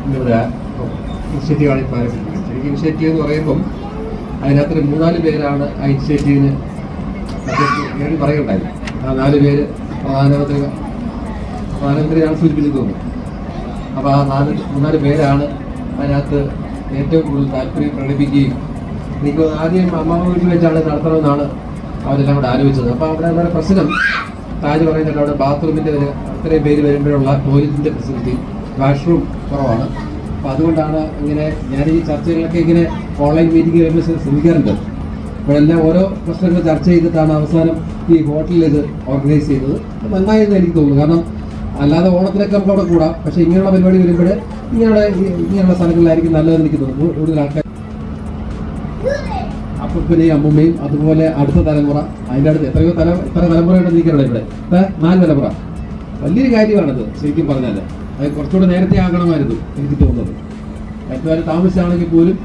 ഇന്നിവിടെ ഇനിഷ്യേറ്റീവാണ് ഇപ്പോൾ ആരംഭിക്കുന്നത്. ശരിക്കും ഇനിഷ്യേറ്റീവ് എന്ന് പറയുമ്പം അതിനകത്തൊരു 3-4 പേരാണ് ആ ഇനിഷ്യേറ്റീവിന് വേണ്ടി പറയുണ്ടായിരുന്നു. ആ 4 പേര് പ്രധാനമന്ത്രിയാണ് സൂചിപ്പിച്ചത് തോന്നുന്നു. അപ്പോൾ ആ 3-4 പേരാണ് അതിനകത്ത് ഏറ്റവും കൂടുതൽ താല്പര്യം പ്രകടിപ്പിക്കുകയും എനിക്ക് ആദ്യം അമ്മാമ്മ വീട്ടിൽ വെച്ചാണ് നടത്തണമെന്നാണ് അവരെല്ലാം കൂടെ ആലോചിച്ചത്. അപ്പോൾ അവിടെ പ്രശ്നം താജ് പറയുന്നുണ്ട്, അവിടെ ബാത്റൂമിൻ്റെ അത്രയും പേര് വരുമ്പോഴുള്ള ടോയ്ലറ്റിൻ്റെ ഫെസിലിറ്റി, വാഷ്റൂം കുറവാണ്. അപ്പോൾ അതുകൊണ്ടാണ് ഇങ്ങനെ ഞാൻ ഈ ചർച്ചകളൊക്കെ ഇങ്ങനെ ഓൺലൈൻ മീറ്റിംഗ് വരുമ്പോൾ ശ്രമിക്കാറുണ്ട്. അപ്പോഴെല്ലാം ഓരോ പ്രശ്നങ്ങൾ ചർച്ച ചെയ്തിട്ടാണ് അവസാനം ഈ ഹോട്ടലിൽ ഇത് ഓർഗനൈസ് ചെയ്തത്. നന്നായെന്ന് എനിക്ക് തോന്നുന്നു. കാരണം അല്ലാതെ ഓണത്തിനൊക്കെ നമുക്ക് അവിടെ കൂടാം, പക്ഷേ ഇങ്ങനെയുള്ള പരിപാടി വരുമ്പോൾ ഇങ്ങനെയുള്ള സ്ഥലങ്ങളിലായിരിക്കും നല്ലതെന്ന് എനിക്ക് തോന്നുന്നു. കൂടുതൽ ആൾക്കാർ അപ്പൂപ്പനെയും അമ്മൂമ്മയും അതുപോലെ അടുത്ത തലമുറ, അതിൻ്റെ അടുത്ത് എത്ര തലമുറയുണ്ടെന്ന് എനിക്കറിയില്ല. ഇവിടെ 4 തലമുറ. വലിയൊരു കാര്യമാണത് ശരിക്കും പറഞ്ഞാൽ. അത് കുറച്ചുകൂടെ നേരത്തെ ആകണമായിരുന്നു എനിക്ക് തോന്നുന്നത്. ഏറ്റവും താമസിച്ചാണെങ്കിൽ പോലും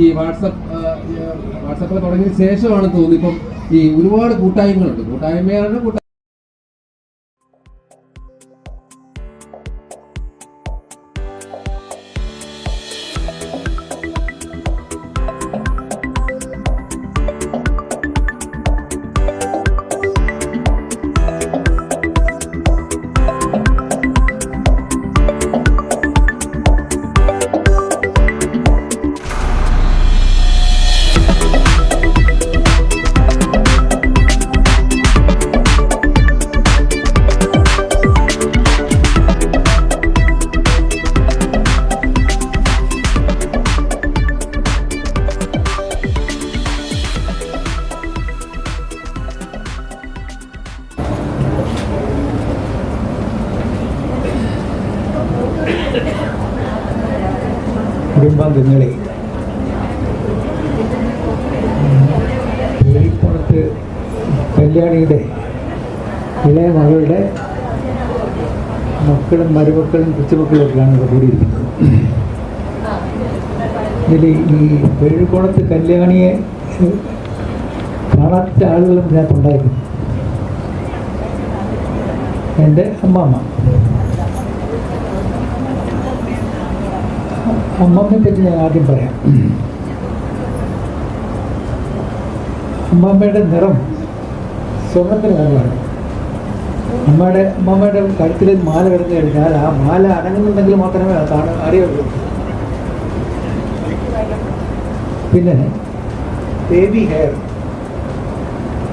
ഈ വാട്സപ്പൊക്കെ തുടങ്ങിയ ശേഷമാണ് തോന്നുന്നു ഇപ്പം ഈ ഒരുപാട് കൂട്ടായ്മകളുണ്ട്. കൂട്ടായ്മയാണ് കുടുംബാംഗങ്ങളെ, പേഴിക്കോണത്ത് കല്യാണിയുടെ ഇളയ മകളുടെ മക്കളും മരുമക്കളും കൊച്ചുമക്കളൊക്കെയാണ് ഇവിടെ കൂടിയിരിക്കുന്നത്. ഇതിൽ ഈ പേഴിക്കോണത്ത് കല്യാണിയെ കാണാത്ത ആളുകളും ഇതിനകത്തുണ്ടായിരുന്നു. എൻ്റെ അമ്മാമ്മ, അമ്മമ്മയെ പറ്റി ഞാൻ ആദ്യം പറയാം. അമ്മാമ്മയുടെ നിറം സ്വർണ്ണത്തിന് നിറമാണ്. അമ്മമ്മയുടെ കഴുത്തിൽ മാല കിടന്നു കഴിഞ്ഞാൽ ആ മാല അടങ്ങുന്നുണ്ടെങ്കിൽ മാത്രമേ അറിയുള്ളൂ. പിന്നെ ബേബി ഹെയർ,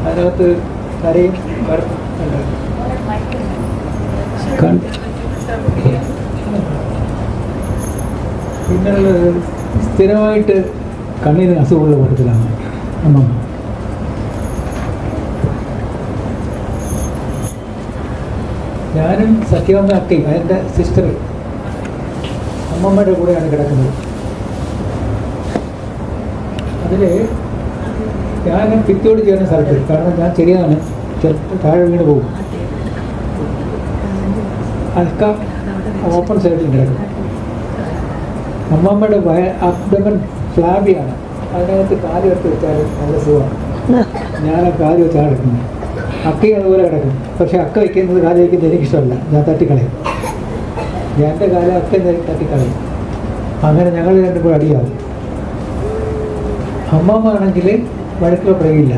അതിനകത്ത് കരയും കറുപ്പും പിന്നെ സ്ഥിരമായിട്ട് കണ്ണിന് അസുഖമുള്ള കൂട്ടത്തിലാണ് അമ്മമ്മ. ഞാനും സത്യവാമ അക്കയും അതിൻ്റെ സിസ്റ്റർ അമ്മമ്മയുടെ കൂടെയാണ് കിടക്കുന്നത്. അതിൽ ഞാൻ ഭിത്തിയോട് ചെയ്യുന്ന സ്ഥലത്ത്, കാരണം ഞാൻ ചെറിയതാണ്, ചിലപ്പോൾ താഴെ വീണ് പോകും. അൽക്ക ഓപ്പൺ സൈഡിൽ കിടക്കും. അമ്മമ്മയുടെ അബ്ഡമൻ ഫ്ലാബിയാണ്, അതിനകത്ത് കാലെടുത്ത് വെച്ചാൽ നല്ല സുഖമാണ്. ഞാൻ ആ കാല് വെച്ചാണ് കിടക്കുന്നത്. അക്കയും അതുപോലെ കിടക്കും. പക്ഷെ അക്ക വയ്ക്കുന്നത് കാല് വയ്ക്കുന്നത് എനിക്കിഷ്ടമല്ല, ഞാൻ തട്ടിക്കളയും. എൻ്റെ കാലം അക്ക തട്ടിക്കളയും. അങ്ങനെ ഞങ്ങൾ രണ്ടും അടിയാവും. അമ്മമ്മ ആണെങ്കിൽ വഴക്കിലോ പറയില്ല.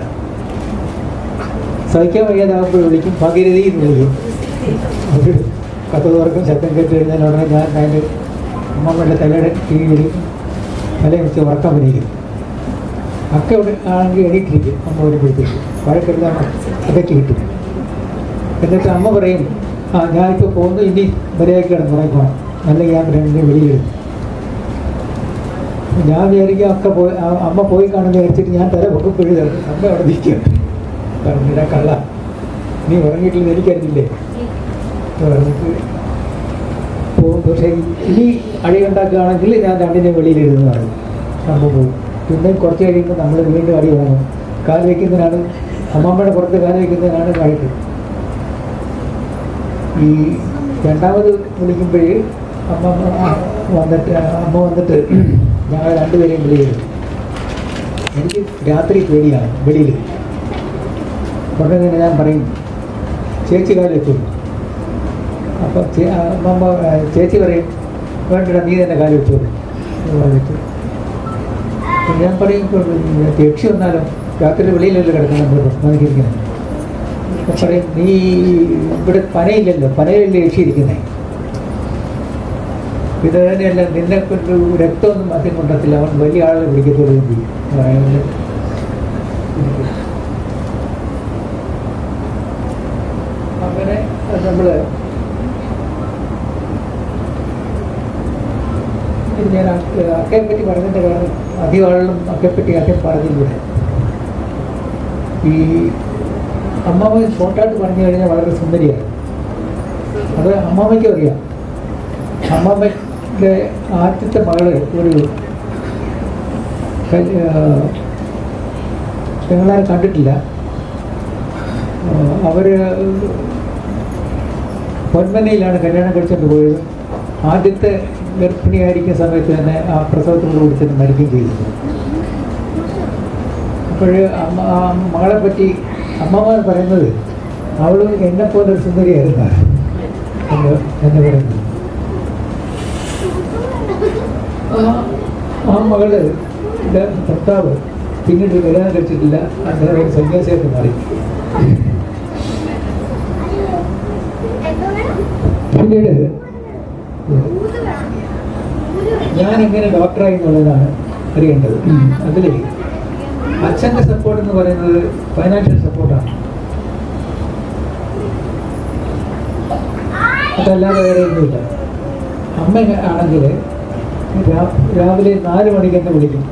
സഹിക്കാൻ വയ്യാതാകുമ്പോൾ വിളിക്കും, ഭഗീരഥി എന്ന് വിളിക്കും. അവർ കഥ തുറക്കും. ശബ്ദം കേട്ട് കഴിഞ്ഞാൽ ഉടനെ ഞാൻ അതിൻ്റെ അമ്മമ്മയുടെ തലയുടെ കീഴിൽ തലയെ വെച്ച് ഉറക്കം വരികയും അക്ക ആണെങ്കിൽ എണീറ്റിരിക്കും. അമ്മ വരുമ്പോഴത്തേക്ക് വഴക്കെല്ലാം അതൊക്കെ കിട്ടും. എന്നിട്ട് അമ്മ പറയും, ഞാനിപ്പോൾ പോകുന്നു, ഇനി മര്യാദയ്ക്ക് കിടന്ന് ഉറങ്ങണം, അല്ലെങ്കിൽ ഞാൻ രണ്ടിനെ വെളിയിടും. ഞാൻ വിചാരിക്കും അമ്മ പോയി കാണുന്ന വിചാരിച്ചിട്ട് ഞാൻ തല പൊക്കപ്പോഴും അമ്മ അവിടെ നിൽക്കുകയാണ്. കാരണം ഇതാ കള്ള, നീ ഉറങ്ങിയിട്ടില്ലെന്ന് എനിക്കറിയില്ലേ പറഞ്ഞിട്ട് പോകും. പക്ഷേ ഇനി അടി ഉണ്ടാക്കുകയാണെങ്കിൽ ഞാൻ രണ്ടിനെ വെളിയിലിടുന്നു പറയും. അമ്മ പോകും. പിന്നെ കുറച്ച് കഴിയുമ്പോൾ നമ്മൾ വീണ്ടും അടി വേണം. കാൽ വയ്ക്കുന്നതിനാണ്, അമ്മമ്മയുടെ പുറത്ത് കാൽ വയ്ക്കുന്നതിനാണ് വഴക്ക്. ഈ രണ്ടാമത് വിളിക്കുമ്പോഴേ അമ്മ വന്നിട്ട് ഞങ്ങൾ രണ്ടുപേരെയും വിളിക്കും. എനിക്ക് രാത്രി പേടിയാണ് വെളിയിൽ. ഉടനെ ഞാൻ പറയും, ചേച്ചി കാല് വെച്ചു. അപ്പം അമ്മ ചേച്ചി പറയും, വേണ്ട നീ തന്നെ കാല് വെച്ചു പറഞ്ഞിട്ട് ഞാൻ പറയും, യക്ഷി വന്നാലോ, രാത്രി വെളിയിലല്ലോ കിടക്കണം, നോക്കിയിരിക്കുന്നത്. അപ്പം പറയും, നീ ഇവിടെ പനയില്ലല്ലോ, പനയിലല്ലേ യക്ഷി ഇരിക്കുന്നേ, ഇത് തന്നെയല്ല, നിന്നെ കൊണ്ട് രക്തമൊന്നും മാറ്റം കൊണ്ടത്തില്ല, അവൻ വലിയ ആളെ വിളിക്കത്തോളം ചെയ്യും. അങ്ങനെ നമ്മൾ ഞാൻ അക്കയെ പറ്റി പറഞ്ഞതിൻ്റെ കാരണം അധികം ആളുകളും അക്കയെപ്പറ്റി അക്കയെ പറഞ്ഞില്ല. ഈ അമ്മാമ്മ ഷോർട്ടായിട്ട് പറഞ്ഞു കഴിഞ്ഞാൽ വളരെ സുന്ദരിയാണ്. അത് അമ്മാമ്മയ്ക്കും അറിയാം. അമ്മാമ്മയുടെ ആദ്യത്തെ മകള് ഒരു ഞങ്ങളാരും കണ്ടിട്ടില്ല. അവർ പൊന്മനയിലാണ് കല്യാണം കഴിച്ചുകൊണ്ട് പോയത്. ആദ്യത്തെ ഗർഭിണിയായിരിക്കുന്ന സമയത്ത് തന്നെ ആ പ്രസവത്തോട് കൂടി തന്നെ മരിക്കുകയും ചെയ്തിരുന്നു. അപ്പോൾ മകളെ പറ്റി അമ്മമാർ പറയുന്നത് അവൾ എന്നെപ്പോലെ ഒരു സുന്ദരിയായിരുന്നു എന്ന് പറയുന്നത്. ആ മകള് ഭർത്താവ് പിന്നീട് കല്യാണം കഴിച്ചിട്ടില്ല, അദ്ദേഹം ഒരു സന്യാസിയായിട്ട് മാറി. പിന്നീട് ഞാനെങ്ങനെ ഡോക്ടറായി എന്നുള്ളതാണ് അറിയേണ്ടത്. അതിൽ അച്ഛൻ്റെ സപ്പോർട്ട് എന്ന് പറയുന്നത് ഫൈനാൻഷ്യൽ സപ്പോർട്ടാണ്. അതല്ലാതെ വേറെ ഒന്നുമില്ല. അമ്മ ആണെങ്കിൽ രാവിലെ 4 മണിക്ക് എന്നെ വിളിക്കും.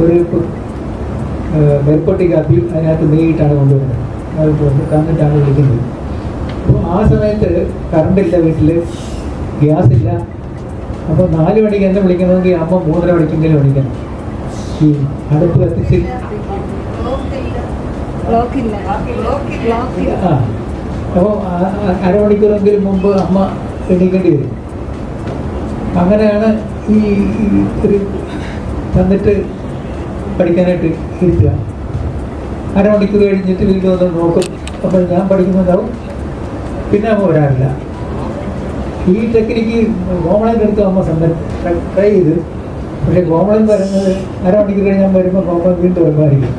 ഒരു നെൽപ്പൊട്ടി കാപ്പി അതിനകത്ത് നെയ്യിട്ടാണ് കൊണ്ടുവരുന്നത്. അത് തന്നിട്ടാണ് വിളിക്കുന്നത്. അപ്പോൾ ആ സമയത്ത് കറണ്ടില്ല, വീട്ടിൽ ഗ്യാസില്ല. അപ്പോൾ 4 മണിക്ക് എന്നെ വിളിക്കണമെങ്കിൽ അമ്മ 3:30 മണിക്കെങ്കിലും വിളിക്കണം. ഈ അടുപ്പ് കത്തിച്ച് അപ്പോൾ അരമണിക്കൂറെങ്കിലും മുമ്പ് അമ്മ എണീക്കേണ്ടി വരും. അങ്ങനെയാണ് ഈ ഒരു തന്നിട്ട് പഠിക്കാനായിട്ട് ഇരിക്കുക. അരമണിക്കൂർ കഴിഞ്ഞിട്ട് വീട്ടിൽ വന്ന് നോക്കും. അപ്പോൾ ഞാൻ പഠിക്കുന്നുണ്ടാവും, പിന്നെ അമ്മ വരാറില്ല. ഈ ടെക്നിക്ക് കോമളൻ്റെ അടുത്ത് അമ്മ ട്രൈ ചെയ്ത്. പക്ഷേ കോമളൻ വരുന്നത് അരമണിക്കൂർ കഴിഞ്ഞ് ഞാൻ വരുമ്പോൾ കോമളൻ വീണ്ടും വരുമായിരിക്കും.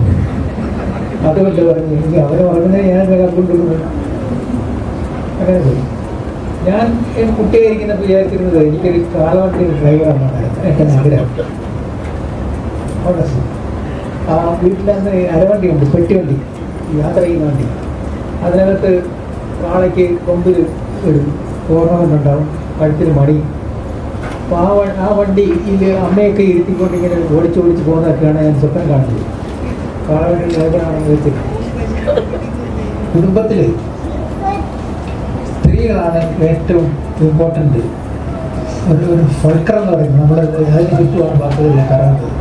അതുകൊണ്ട് പറഞ്ഞു എനിക്ക് അവരെ പറഞ്ഞത് ഞാൻ കൊണ്ടുവരുന്നത്. അങ്ങനെ പോയി. ഞാൻ കുട്ടിയായിരിക്കുന്നപ്പോൾ വിചാരിച്ചിരുന്നത് എനിക്കൊരു കാലവണ്ടി ഡ്രൈവറാണ് എൻ്റെ ആഗ്രഹം. ആ വീട്ടിലന്ന് അരവണ്ടി ഉണ്ട്, പെട്ടിവണ്ടി, യാത്ര ചെയ്യുന്ന വണ്ടി. അതിനകത്ത് കാളയ്ക്ക് കൊമ്പിൽ ഒരു ഓർണമെൻ്റ് ഉണ്ടാവും, കഴുത്തിന് മണി. അപ്പോൾ ആ വണ്ടിയിൽ അമ്മയൊക്കെ ഇരുത്തിക്കൊണ്ടിങ്ങനെ ഓടിച്ച് പോകുന്നതൊക്കെയാണ് ഞാൻ സ്വപ്നം കാണുന്നത്. കാളവണ്ടി ഡ്രൈവറാണെന്ന് വെച്ചിട്ട് കുടുംബത്തിൽ സ്ത്രീകളാണ് ഏറ്റവും ഇമ്പോർട്ടൻ്റ്. ഒരു ഫൾക്കർ എന്ന് പറയുന്നത് നമ്മുടെ അതിന് ചുറ്റുമാണ് വാക്കുകളിൽ കറങ്ങുന്നത്.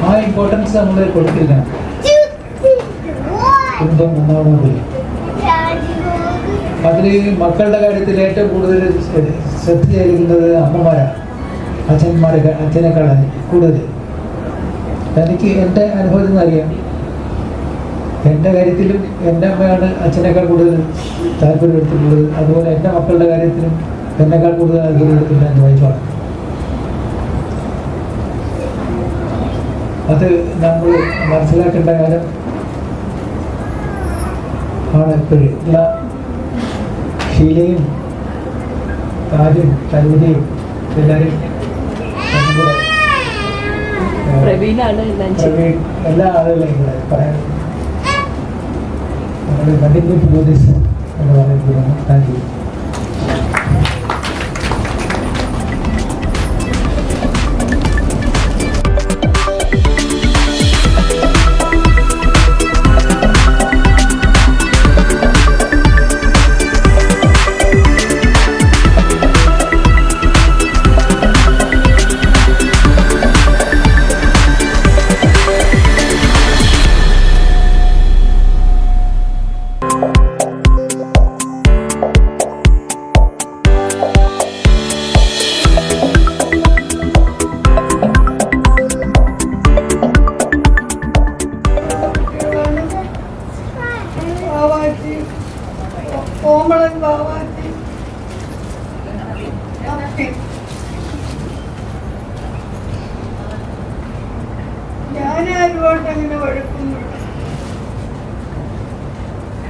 ആ ഇമ്പോർട്ടൻസ് നമ്മൾ കൊടുക്കില്ല. കുടുംബം നന്നാവണമെങ്കിൽ അതിൽ മക്കളുടെ കാര്യത്തിൽ ഏറ്റവും കൂടുതൽ ശ്രദ്ധ ചെലുത്തുന്നത് അമ്മമാരാണ്, അച്ഛനേക്കാൾ കൂടുതൽ. എനിക്ക് എൻ്റെ അനുഭവത്തിൽ നിന്ന് അറിയാം. എൻ്റെ കാര്യത്തിലും എൻ്റെ അമ്മയാണ് അച്ഛനേക്കാൾ കൂടുതൽ താല്പര്യം എടുത്തിട്ടുള്ളത്. അതുപോലെ എൻ്റെ മക്കളുടെ കാര്യത്തിലും എന്നെക്കാൾ കൂടുതൽ താല്പര്യം എടുത്തിട്ടുണ്ട് എൻ്റെ വൈഫാണ്. അത് നമ്മൾ മനസ്സിലാക്കേണ്ട കാര്യം ആണ്. ഇപ്പോഴും ഉള്ള ശീലയും കാര്യം കരുതയും എല്ലാവരും എല്ലാ ആളുകളെയും ഇവിടെ പറയാൻ നമ്മൾ കണ്ടിന്യൂ ടു ഡു ദിസ് എന്ന് പറയുന്നത്. Thank you. കോമളൻ ബാവാജി ഞാനാരുമായിട്ട് അങ്ങനെ വഴക്കുന്നുണ്ട്.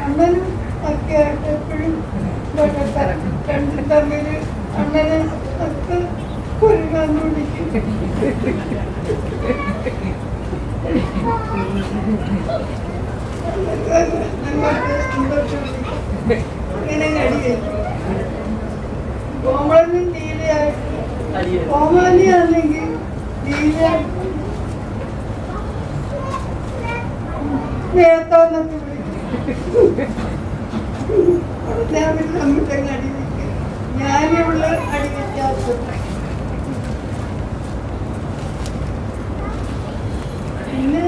അണ്ണനും ഒക്കെ ആയിട്ട് എപ്പോഴും രണ്ടും തമ്മിൽ അണ്ണനെ ഒക്കെ കൊരുകാന്ന് വിളിക്കും. ഇങ്ങനെ കടിയേക്കും. കോമളനും ലീലയായിട്ട് കോമാലിയാണെങ്കിൽ ലീല നേരത്തോന്നൊക്കെ വിളിക്കും. അവർ തമ്മിട്ടങ്ങ് അടി വയ്ക്കും. ഞാനിവിടെ അടി വയ്ക്കാത്ത പിന്നെ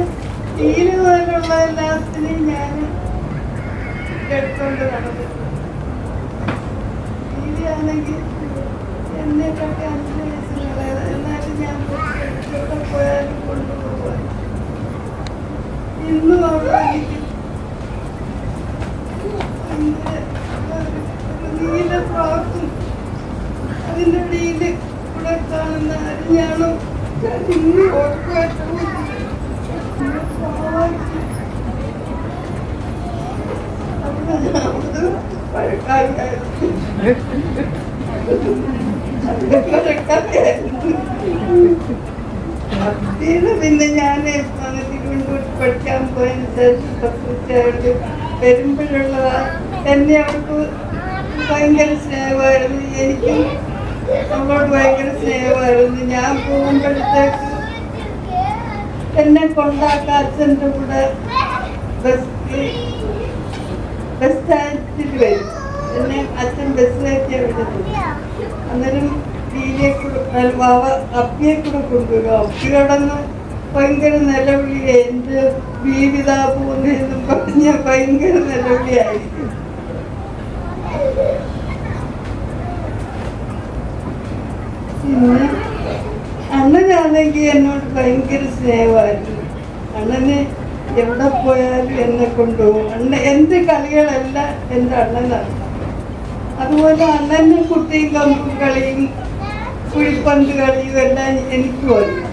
തീരെ പോലുള്ള എല്ലാത്തിനെയും ഞാൻ എടുത്തോണ്ട് നടന്നിട്ടുണ്ട്. തീരെയാണെങ്കിൽ എന്നെക്കാട്ടി 5 വയസ്സിനുള്ളത്. എന്നാലും ഞാൻ എവിടെ പോയാലും കൊണ്ടുപോകാൻ ഇന്നും അവിടെ എനിക്ക് നീല ഫ്രോക്കും അതിൻ്റെ ഇടയിൽ കൂടെ കാണുന്ന അരിഞ്ഞാണോ ഇന്ന് ഓർക്കുമായിട്ട് പിന്നെ ഞാൻ തിരുവനന്തപുരത്ത് പഠിക്കാൻ പോയതിന് ശേഷം പ്രത്യേകിച്ചായിട്ട് വരുമ്പോഴുള്ള എന്നെ അവർക്ക് ഭയങ്കര സ്നേഹമായിരുന്നു. എനിക്കും അവളോട് ഭയങ്കര സ്നേഹമായിരുന്നു. ഞാൻ പോകുമ്പോഴത്തേക്ക് എന്നെ കൊണ്ടാക്കാൻ അച്ഛൻ്റെ കൂടെ ബസ് സ്റ്റാൻഡിൽ വരും. എന്നെ അച്ഛൻ ബസ്സിലേക്കാണ് വിടുന്നത്. അന്നേരം വീടിയെ കൂടെ അപ്പിയെ കൂടെ കൊണ്ടുവരും. അപ്പി കടന്ന് ഭയങ്കര നിലവിളി, എൻ്റെ ജീവിതാ പോകുന്നതെന്നും പറഞ്ഞ ഭയങ്കര നിലവിളിയായിരിക്കും. പിന്നെ അണ്ണനാണെങ്കിൽ എന്നോട് ഭയങ്കര സ്നേഹമായിരുന്നു. അണ്ണന് എവിടെ പോയാലും എന്നെ കൊണ്ടുപോകും. എൻ്റെ കളികളെല്ലാം എൻ്റെ അണ്ണനാണ്. അതുപോലെ അണ്ണൻ്റെ കുട്ടിയും കമ്പും കളിയും കുഴിപ്പന്ത് കളിയും എല്ലാം എനിക്കും അറിയാം.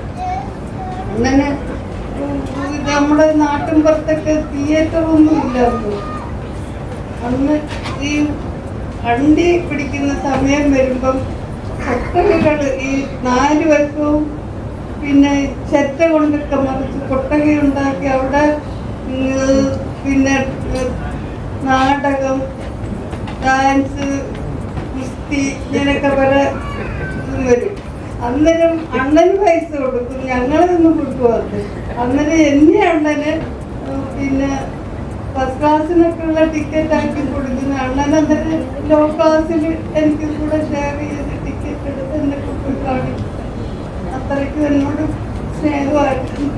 അണ്ണന് നമ്മുടെ നാട്ടിൻപുറത്തൊക്കെ തിയേറ്ററൊന്നും ഇല്ലായിരുന്നു. അന്ന് ഈ അണ്ടി പിടിക്കുന്ന സമയം വരുമ്പം കൊട്ടകകൾ ഈ 4 വർഷവും പിന്നെ ചെറ്റ കൊണ്ടൊക്കെ മറിച്ച് കൊട്ടകയുണ്ടാക്കി അവിടെ പിന്നെ നാടകം, ഡാൻസ്, കുസ്തി ഇങ്ങനെയൊക്കെ പല വരും. അന്നേരം അണ്ണന് പൈസ കൊടുക്കും, ഞങ്ങളൊന്നും കൊടുക്കുവാറ്. അന്നേരം എന്നെ അണ്ണന് പിന്നെ ഫസ്റ്റ് ക്ലാസ്സിനൊക്കെ ഉള്ള ടിക്കറ്റ് ആക്കി കൊടുക്കുന്ന അണ്ണൻ അന്നേരം ലോ ക്ലാസ്സിൽ എനിക്ക് കൂടെ ഷെയർ ചെയ്ത് ടിക്കറ്റ് എടുത്ത് എന്നെ കുട്ടികൾ കാണിക്കും. അത്രയ്ക്കും എന്നോട് സ്നേഹമായിരുന്നു.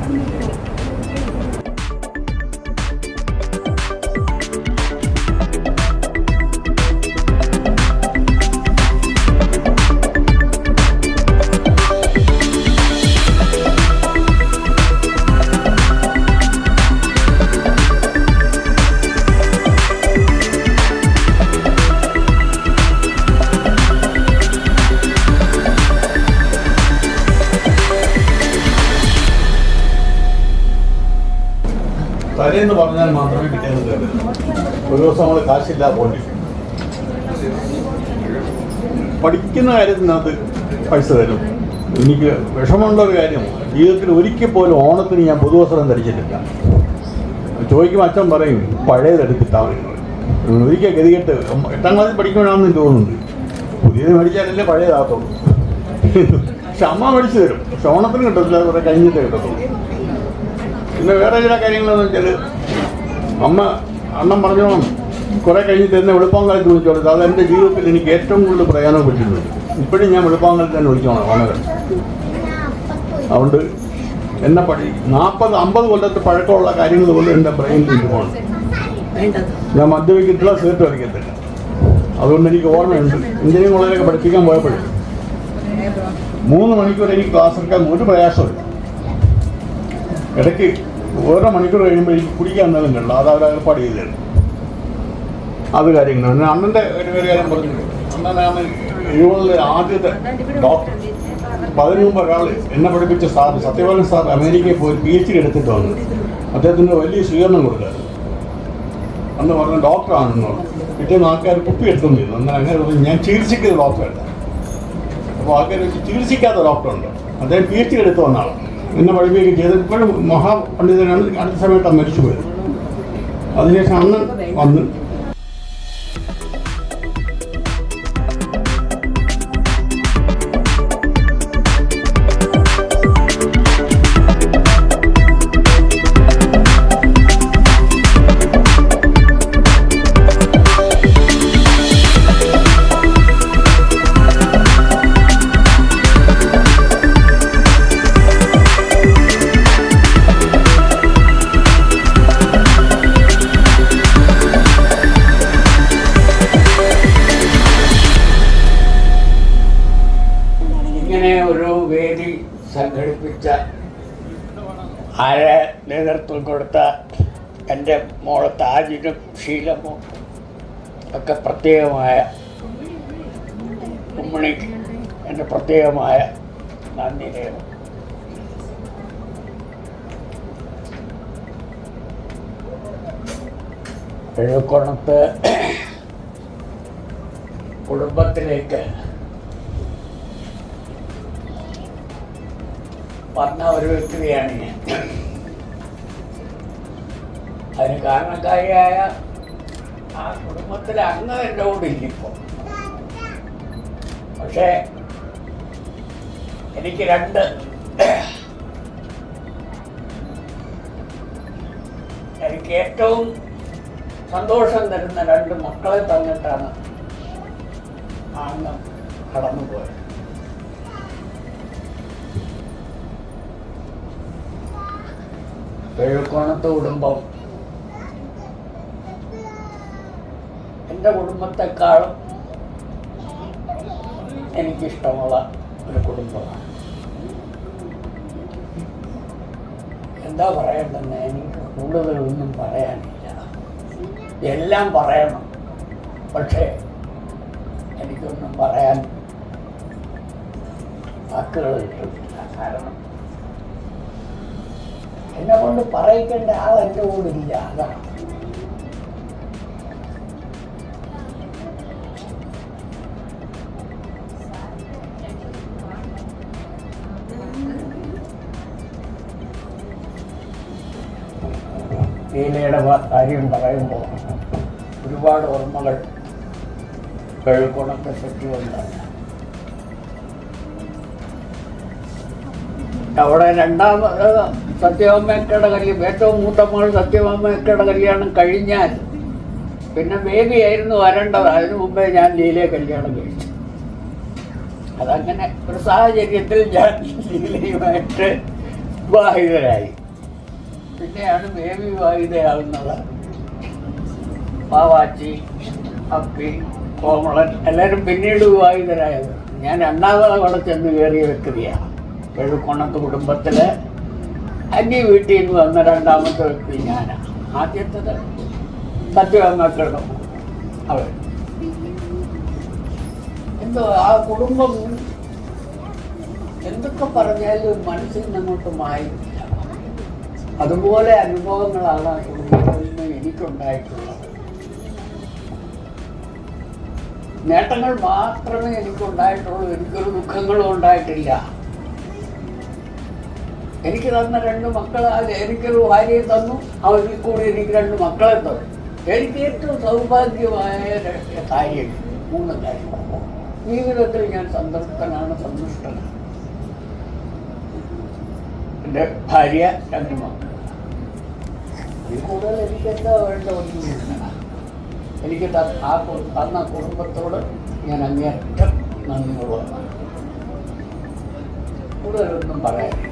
തലേന്ന് പറഞ്ഞാൽ മാത്രമേ പിറ്റേന്ന് തരുള്ളൂ. ഒരു ദിവസം നമ്മൾ കാശില്ല പോണ്ടി പഠിക്കുന്ന കാര്യത്തിനകത്ത് പൈസ തരും. എനിക്ക് വിഷമമുള്ള ഒരു കാര്യം, ജീവിതത്തിൽ ഒരിക്കൽ പോലും ഓണത്തിന് ഞാൻ പുതുവസ്ത്രം ധരിച്ചിട്ടില്ല. ചോദിക്കുമ്പോൾ അച്ഛൻ പറയും പഴയതെടുത്തിട്ടാൽ മതി. ഒരിക്കൽ ഗതികെട്ട് 8ാം ക്ലാസ്സിൽ പഠിക്കുമ്പോഴാണെന്ന് തോന്നുന്നുണ്ട്. പുതിയത് മേടിച്ചാലല്ലേ പഴയതാകത്തുള്ളൂ. പക്ഷെ അമ്മ മേടിച്ചു തരും. പക്ഷെ ഓണത്തിന് കിട്ടത്തില്ല, കുറേ കഴിഞ്ഞിട്ടേ കിട്ടത്തുള്ളൂ. പിന്നെ വേറെ ചില കാര്യങ്ങളെന്ന് വെച്ചാൽ അണ്ണൻ പറഞ്ഞോണം കുറേ കഴിഞ്ഞിട്ട് എന്നെ വെളുപ്പാങ്കാലത്ത് വിളിച്ചോളൂ. അത് എൻ്റെ ജീവിതത്തിൽ എനിക്ക് ഏറ്റവും കൂടുതൽ പ്രയോജനപ്പെട്ടിട്ടുണ്ട്. ഇപ്പോഴും ഞാൻ വെളുപ്പാങ്കാലത്ത് തന്നെ വിളിച്ചോണം ഓണകൾ. അതുകൊണ്ട് എന്നെ 40-50 കൊല്ലത്തെ പഴക്കമുള്ള കാര്യങ്ങൾ പോലും എൻ്റെ ബ്രെയിനിൽ ഇരിക്കുകയാണ്. ഞാൻ മദ്യപിക്കത്തില്ല, സിഗരറ്റ് വലിക്കത്തില്ല. അതുകൊണ്ട് എനിക്ക് ഓർമ്മയുണ്ട്, എഞ്ചിനീയറിംഗ് കോളേജിലൊക്കെ പഠിപ്പിക്കാൻ പോയപ്പോഴും 3 മണിക്കൂർ എനിക്ക് ക്ലാസ് എടുക്കാൻ ഒരു പ്രയാസമില്ല. ഇടയ്ക്ക് ഓരോ മണിക്കൂർ കഴിയുമ്പോൾ എനിക്ക് കുടിക്കാൻ എന്നാലും കണ്ടു. അത് അവർ ഏർപ്പാട് ചെയ്തത്. അത് കാര്യങ്ങൾ പിന്നെ അണ്ണൻ്റെ ഒരു കാര്യം പറഞ്ഞു. അണ്ണനാണ് 70 ആദ്യത്തെ ഡോക്ടർ. അതിനു മുമ്പ് ഒരാൾ എന്നെ പഠിപ്പിച്ച സാർ സത്യപാലൻ സാർ അമേരിക്കയിൽ പോയി PhD എടുത്തിട്ട് വന്നു. അദ്ദേഹത്തിൻ്റെ വലിയ സ്വീകരണം കൊടുക്കുക. അന്ന് പറഞ്ഞ ഡോക്ടറാണെന്ന് പറഞ്ഞു. പിറ്റേന്ന് ആൾക്കാർ കുപ്പി എടുത്തുകൊണ്ടിരുന്നു. അന്ന് അങ്ങനെ പറഞ്ഞു ഞാൻ ചികിത്സിക്കുന്ന ഡോക്ടറല്ല. അപ്പോൾ ആൾക്കാർ വെച്ച് ചികിത്സിക്കാത്ത ഡോക്ടറുണ്ട്. അദ്ദേഹം PhD എടുത്ത് വന്ന ആളാണ്. എന്നെ പഠിപ്പിക്കുകയും ചെയ്ത് ഇപ്പോഴും മഹാപണ്ഡിതനാണ്. അടുത്ത സമയത്താണ് മരിച്ചു പോയത്. അതിനുശേഷം അന്ന് വന്ന് സംഘടിപ്പിച്ച ആരെ നേതൃത്വം കൊടുത്ത എൻ്റെ മോളെ താജിനും ശീലമോ ഒക്കെ പ്രത്യേകമായ ഉമ്മണിക്ക് എൻ്റെ പ്രത്യേകമായ നന്ദി രേഖ. എഴുക്കോണത്ത് കുടുംബത്തിലേക്ക് വന്ന ഒരു വ്യക്തിയാണ് ഞാൻ. അതിന് കാരണക്കാരിയായ ആ കുടുംബത്തിലെ അംഗം എൻ്റെ കൂടെ ഇല്ലിപ്പോൾ. പക്ഷേ എനിക്ക് എനിക്ക് ഏറ്റവും സന്തോഷം തരുന്ന 2 മക്കളെ തന്നിട്ടാണ് ആ അംഗം കടന്നുപോയത്. എഴുക്കോണത്ത് കുടുംബം എൻ്റെ കുടുംബത്തെക്കാളും എനിക്കിഷ്ടമുള്ള ഒരു കുടുംബമാണ്. എന്താ പറയേണ്ടതെന്ന് എനിക്ക് കൂടുതലൊന്നും പറയാനില്ല. എല്ലാം പറയണം, പക്ഷേ എനിക്കൊന്നും പറയാൻ വാക്കുകൾ കിട്ടുന്നില്ല. കാരണം എന്നെ കൊണ്ട് പറയിക്കേണ്ട ആൾ എൻ്റെ കൂടെ ഇല്ല. അതാണ് ലീലയുടെ കാര്യം പറയുമ്പോൾ ഒരുപാട് ഓർമ്മകൾ എഴുക്കോണത്തെ പറ്റിയുണ്ടായി. അവിടെ രണ്ടാമത് സത്യഭാമയ്ക്കയുടെ കല്യാണം, ഏറ്റവും മൂത്ത മകൾ സത്യഭാമയ്ക്കയുടെ കല്യാണം കഴിഞ്ഞാൽ പിന്നെ ബേബിയായിരുന്നു വരേണ്ടത്. അതിനു മുമ്പേ ഞാൻ ലീലയെ കല്യാണം കഴിച്ചു. അതങ്ങനെ ഒരു സാഹചര്യത്തിൽ ഞാൻ ലീലയുമായിട്ട് വിവാഹിതരായി. പിന്നെയാണ് ബേബി വിവാഹിതയാകുന്നത്. പാവാച്ചി, അപ്പി, കോമളൻ എല്ലാവരും പിന്നീട് വിവാഹിതരായത്. ഞാൻ രണ്ടാമത് അവിടെ ചെന്ന് കയറിയ വ്യക്തിയാണ്. എഴുക്കോണത്ത് കുടുംബത്തിലെ അന്യ വീട്ടിൽ നിന്ന് വന്ന രണ്ടാമത്തെ വ്യക്തി ഞാനാണ്. ആദ്യത്തത് സത്യഭാമയ്ക്കയുടെ അവർ. എന്തോ ആ കുടുംബം എന്തൊക്കെ പറഞ്ഞാലും മനസ്സിൽ നിന്നങ്ങോട്ട് മായില്ല. അതുപോലെ അനുഭവങ്ങളാണ് ആ കുടുംബത്തിൽ നിന്ന് എനിക്കുണ്ടായിട്ടുള്ളത്. നേട്ടങ്ങൾ മാത്രമേ എനിക്കുണ്ടായിട്ടുള്ളൂ, എനിക്കൊരു ദുഃഖങ്ങളും ഉണ്ടായിട്ടില്ല. എനിക്ക് തന്ന 2 മക്കൾ, എനിക്കൊരു ഭാര്യയെ തന്നു, അവരിൽ കൂടി എനിക്ക് 2 മക്കളെ തന്നു. എനിക്ക് ഏറ്റവും സൗഭാഗ്യമായ കാര്യം 3 കാര്യം. ജീവിതത്തിൽ ഞാൻ സംതൃപ്തനാണ്, സന്തുഷ്ടനാണ്. എൻ്റെ ഭാര്യ, 2 മക്കൾ. ഇതിൽ കൂടുതൽ എനിക്ക് എന്താ വേണ്ട? ഒന്നുമില്ല. എനിക്ക് തന്ന കുടുംബത്തോട് ഞാൻ അങ്ങേയറ്റം നന്ദിയുള്ളതാണ്. കൂടുതലൊന്നും പറയാനില്ല.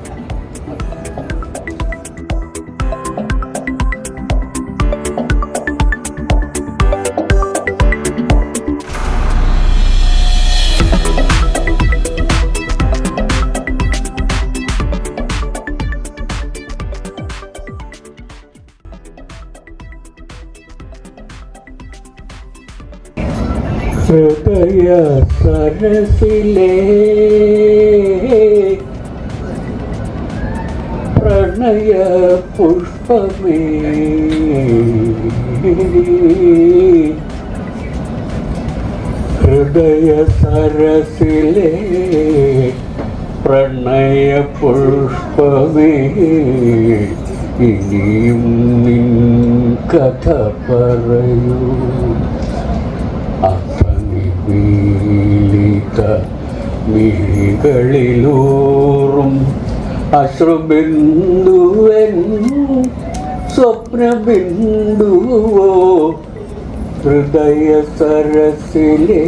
ഹൃദയ സരസിലേ പ്രണയ പുഷ്പമേ, ഹൃദയ സരസിലേ പ്രണയ പുഷ്പമേ, ഇനിയും നിൻ കഥ പറയൂ. അസനിമീലിത മിഴികളിലൂറും അശ്രുബിന്ദുവൻ സ്വപ്നബിന്ദുവോ, ഹൃദയ സരസിലേ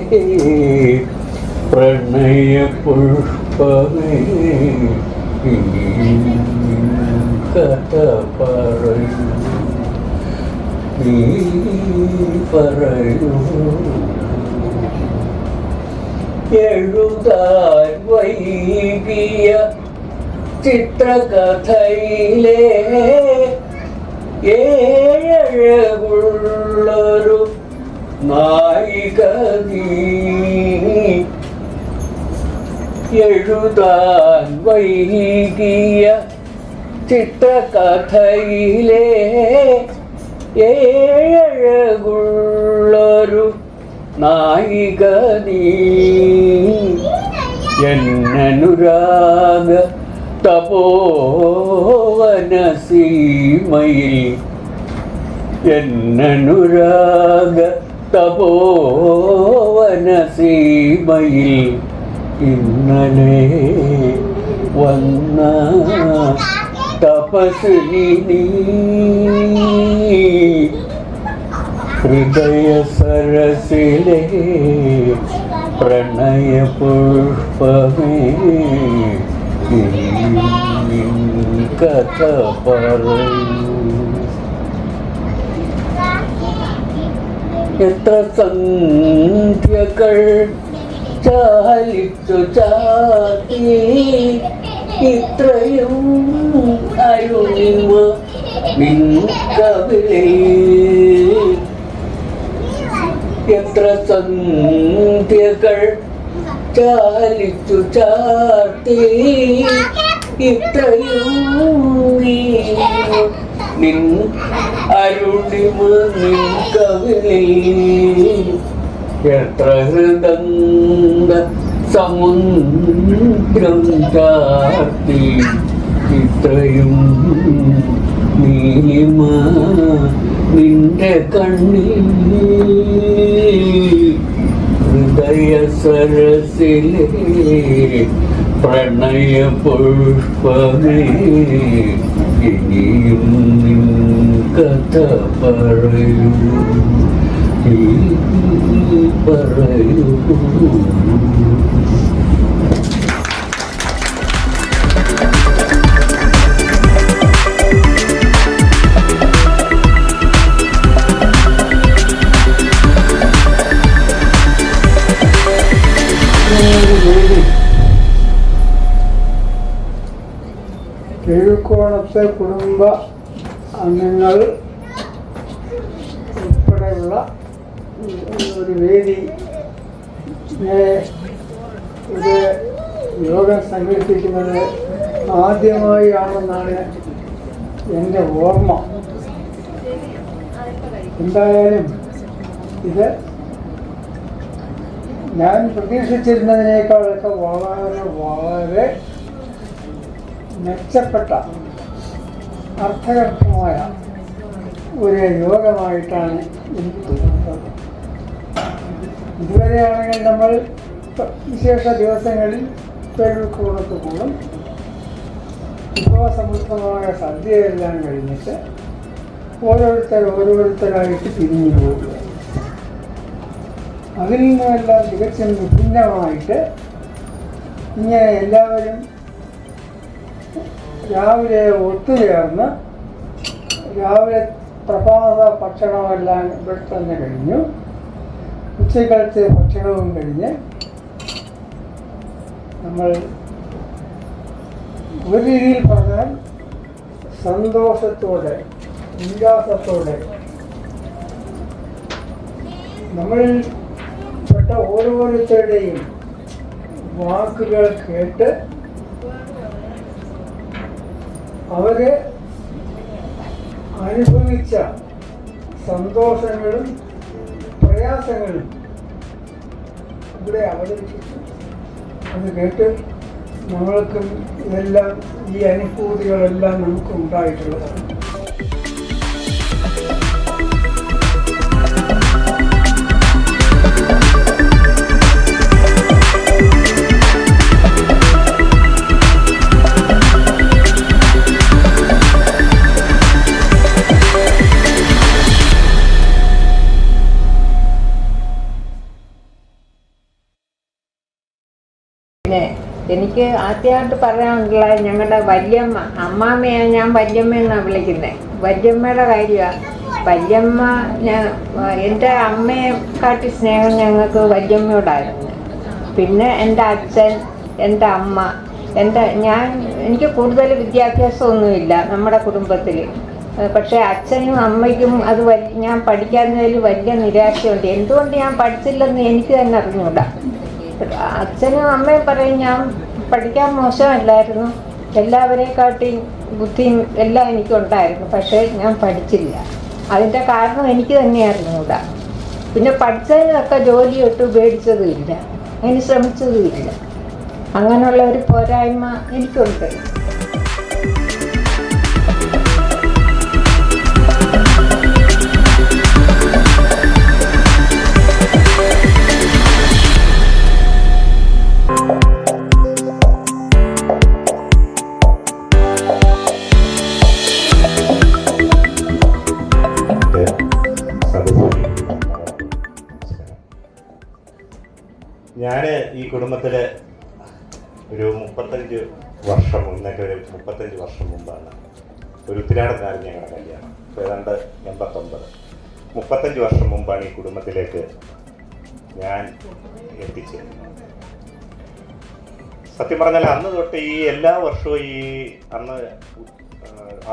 പ്രണയ പുഷ്പമേ, കഥ പറയൂ, നീ പറയൂ. എഴുതാൻ വൈകിയ ചിത്രകഥയിലെ ഏഴകുള്ളൊരു നായിക നീ, എഴുതാൻ വൈകിയ ചിത്രകഥയിലെ ഏഴകുള്ളൊരു നായിക നീ, എന്നനുരാഗ തപോവന സീമയിൽ, എന്നനുരാഗ തപോവന സീമയിൽ ഇന്നലെ വന്ന തപസ്വിനി നീ, ഹൃദയ സരസിലേ പ്രണയ പുഷ്പമേ, കഥ പറയൂ. എത്ര സന്ധ്യകൾ ചാലിച്ചു ചാത്തി, ഇത്രയും അരുണിമ നിൻ കവിളിൽ, എത്ര സന്ധ്യകൾ ചാലിച്ചു ചാർത്തി, ഇത്രയും നിൻ അരുണിമ നിൻ കവിളിൽ, എത്ര ഹൃദന്ത സമുദ്രം ചാർത്തി, ഇത്രയും നീലിമ നിന്റെ കണ്ണിൽ, ഹൃദയ സരസിലേ പ്രണയ പുഷ്പമേ, ഇനിയും നിൻ കഥ പറയൂ, പറയൂ. കിഴക്കോണത്തെ കുടുംബ അംഗങ്ങൾ ഉൾപ്പെടെയുള്ള ഒരു വേദി ഇത് യോഗം സംഘടിപ്പിക്കുന്നത് ആദ്യമായാണെന്നാണ് എൻ്റെ ഓർമ്മ. എന്തായാലും ഇത് ഞാൻ പ്രതീക്ഷിച്ചിരുന്നതിനേക്കാളൊക്കെ വളരെ വളരെ മെച്ചപ്പെട്ട അർത്ഥഗർഭമായ ഒരു യോഗമായിട്ടാണ് എനിക്ക് തോന്നുന്നത്. ഇതുവരെയാണെങ്കിൽ നമ്മൾ വിശേഷ ദിവസങ്ങളിൽ പേഴുക്കൂടത്ത് കൂടും, വിഭവസമൃദ്ധമായ സദ്യയെല്ലാം കഴിഞ്ഞിട്ട് ഓരോരുത്തരായിട്ട് പിരിഞ്ഞു പോകുക. അതിൽ നിന്നെല്ലാം തികച്ചും വിഭിന്നമായിട്ട് ഇങ്ങനെ എല്ലാവരും രാവിലെ ഒത്തുചേർന്ന് രാവിലെ പ്രഭാത ഭക്ഷണമെല്ലാം ഇവിടെ തന്നെ കഴിഞ്ഞു, ഉച്ചക്കാലത്തെ ഭക്ഷണവും കഴിഞ്ഞ് നമ്മൾ ഒരു രീതിയിൽ പറഞ്ഞാൽ സന്തോഷത്തോടെ ഉല്ലാസത്തോടെ നമ്മളിൽ പെട്ട ഓരോരുത്തരുടെയും വാക്കുകൾ കേട്ട് അവര് അനുഭവിച്ച സന്തോഷങ്ങളും പ്രയാസങ്ങളും ഇവിടെ അവതരിപ്പിച്ചു. അത് കേട്ട് നമ്മൾക്കും ഇതെല്ലാം ഈ അനുഭൂതികളെല്ലാം നമുക്ക് ഉണ്ടായിട്ടുള്ളതാണ്. പിന്നെ എനിക്ക് ആദ്യമായിട്ട് പറയാനുള്ള ഞങ്ങളുടെ വല്യമ്മ, അമ്മാമ്മയാണ് ഞാൻ വല്യമ്മയെന്നാണ് വിളിക്കുന്നത്. വല്യമ്മയുടെ കാര്യമാണ്. വല്യമ്മ എൻ്റെ അമ്മയെ കാട്ടി സ്നേഹം ഞങ്ങൾക്ക് വല്യമ്മയോടായിരുന്നു. പിന്നെ എൻ്റെ അച്ഛൻ, എൻ്റെ അമ്മ, എനിക്ക് കൂടുതൽ വിദ്യാഭ്യാസമൊന്നുമില്ല നമ്മുടെ കുടുംബത്തിൽ. പക്ഷേ അച്ഛനും അമ്മയ്ക്കും അത് ഞാൻ പഠിക്കാത്തതിൽ വലിയ നിരാശയുണ്ട്. എന്തുകൊണ്ട് ഞാൻ പഠിച്ചില്ലെന്ന് എനിക്ക് തന്നെ അറിഞ്ഞൂടാ. അച്ഛനും അമ്മയും പറയും ഞാൻ പഠിക്കാൻ മോശമല്ലായിരുന്നു, എല്ലാവരെക്കാട്ടിയും ബുദ്ധിയും എല്ലാം എനിക്കുണ്ടായിരുന്നു, പക്ഷേ ഞാൻ പഠിച്ചില്ല. അതിൻ്റെ കാരണം എനിക്ക് തന്നെ അറിഞ്ഞൂടാ. പിന്നെ പഠിച്ചതിനൊക്കെ ജോലിയൊട്ട് ഉപേക്ഷിച്ചതുമില്ല, അതിന് ശ്രമിച്ചതുമില്ല. അങ്ങനെയുള്ള ഒരു പോരായ്മ എനിക്കുണ്ട്. ഞാൻ ഈ കുടുംബത്തിൽ ഒരു 35 വർഷം മുന്നേക്ക്, ഒരു 35 വർഷം മുമ്പാണ് ഒരു ഉത്തിരാടനായിരുന്നു ഞങ്ങളുടെ കല്യാണം. ഇപ്പോൾ ഏതാണ്ട് 89, 35 വർഷം മുമ്പാണ് ഈ കുടുംബത്തിലേക്ക് ഞാൻ എത്തിച്ചേരുന്നത്. സത്യം പറഞ്ഞാൽ അന്ന് തൊട്ട് ഈ എല്ലാ വർഷവും അന്ന്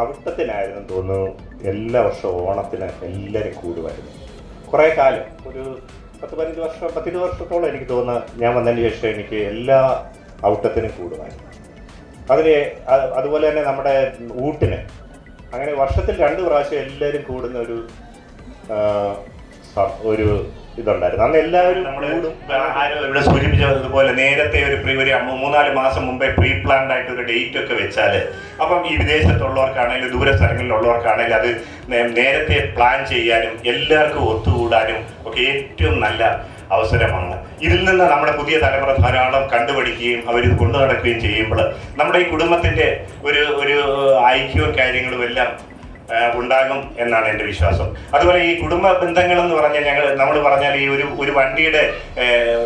അവിട്ടത്തിനായിരുന്നു തോന്നുന്നു, എല്ലാ വർഷവും ഓണത്തിന് എല്ലാവരും കൂടുമായിരുന്നു. കുറേ കാലം, ഒരു 10-15 വർഷത്തോളം എനിക്ക് തോന്നുന്നു ഞാൻ വന്നതിന് ശേഷം എനിക്ക് എല്ലാ ഔട്ടത്തിനും കൂടുമായിരുന്നു. അതുപോലെ തന്നെ നമ്മുടെ ഊട്ടിന് അങ്ങനെ വർഷത്തിൽ 2 പ്രാവശ്യം എല്ലാവരും കൂടുന്ന ഒരു ഇതുണ്ടായിരുന്നു. അന്ന് എല്ലാവരും ഇവിടെ സൂചിപ്പിച്ചതുപോലെ നേരത്തെ ഒരു 3-4 മാസം മുമ്പേ പ്രീ പ്ലാൻഡ് ആയിട്ട് ഒരു ഡേറ്റ് ഒക്കെ വെച്ചാൽ, അപ്പം ഈ വിദേശത്തുള്ളവർക്കാണെങ്കിലും ദൂര സ്ഥലങ്ങളിലുള്ളവർക്കാണെങ്കിലും അത് നേരത്തെ പ്ലാൻ ചെയ്യാനും എല്ലാവർക്കും ഒത്തുകൂടാനും ഒക്കെ ഏറ്റവും നല്ല അവസരമാണ്. ഇതിൽ നിന്ന് നമ്മുടെ പുതിയ തലമുറ ധാരാളം കണ്ടുപഠിക്കുകയും അവരിത് കൊണ്ടു നടക്കുകയും ചെയ്യുമ്പോൾ നമ്മുടെ ഈ കുടുംബത്തിൻ്റെ ഒരു ഐക്യവും കാര്യങ്ങളും എല്ലാം ഉണ്ടാകും എന്നാണ് എൻ്റെ വിശ്വാസം. അതുപോലെ ഈ കുടുംബ ബന്ധങ്ങളെന്ന് പറഞ്ഞാൽ നമ്മൾ പറഞ്ഞാൽ ഈ ഒരു വണ്ടിയുടെ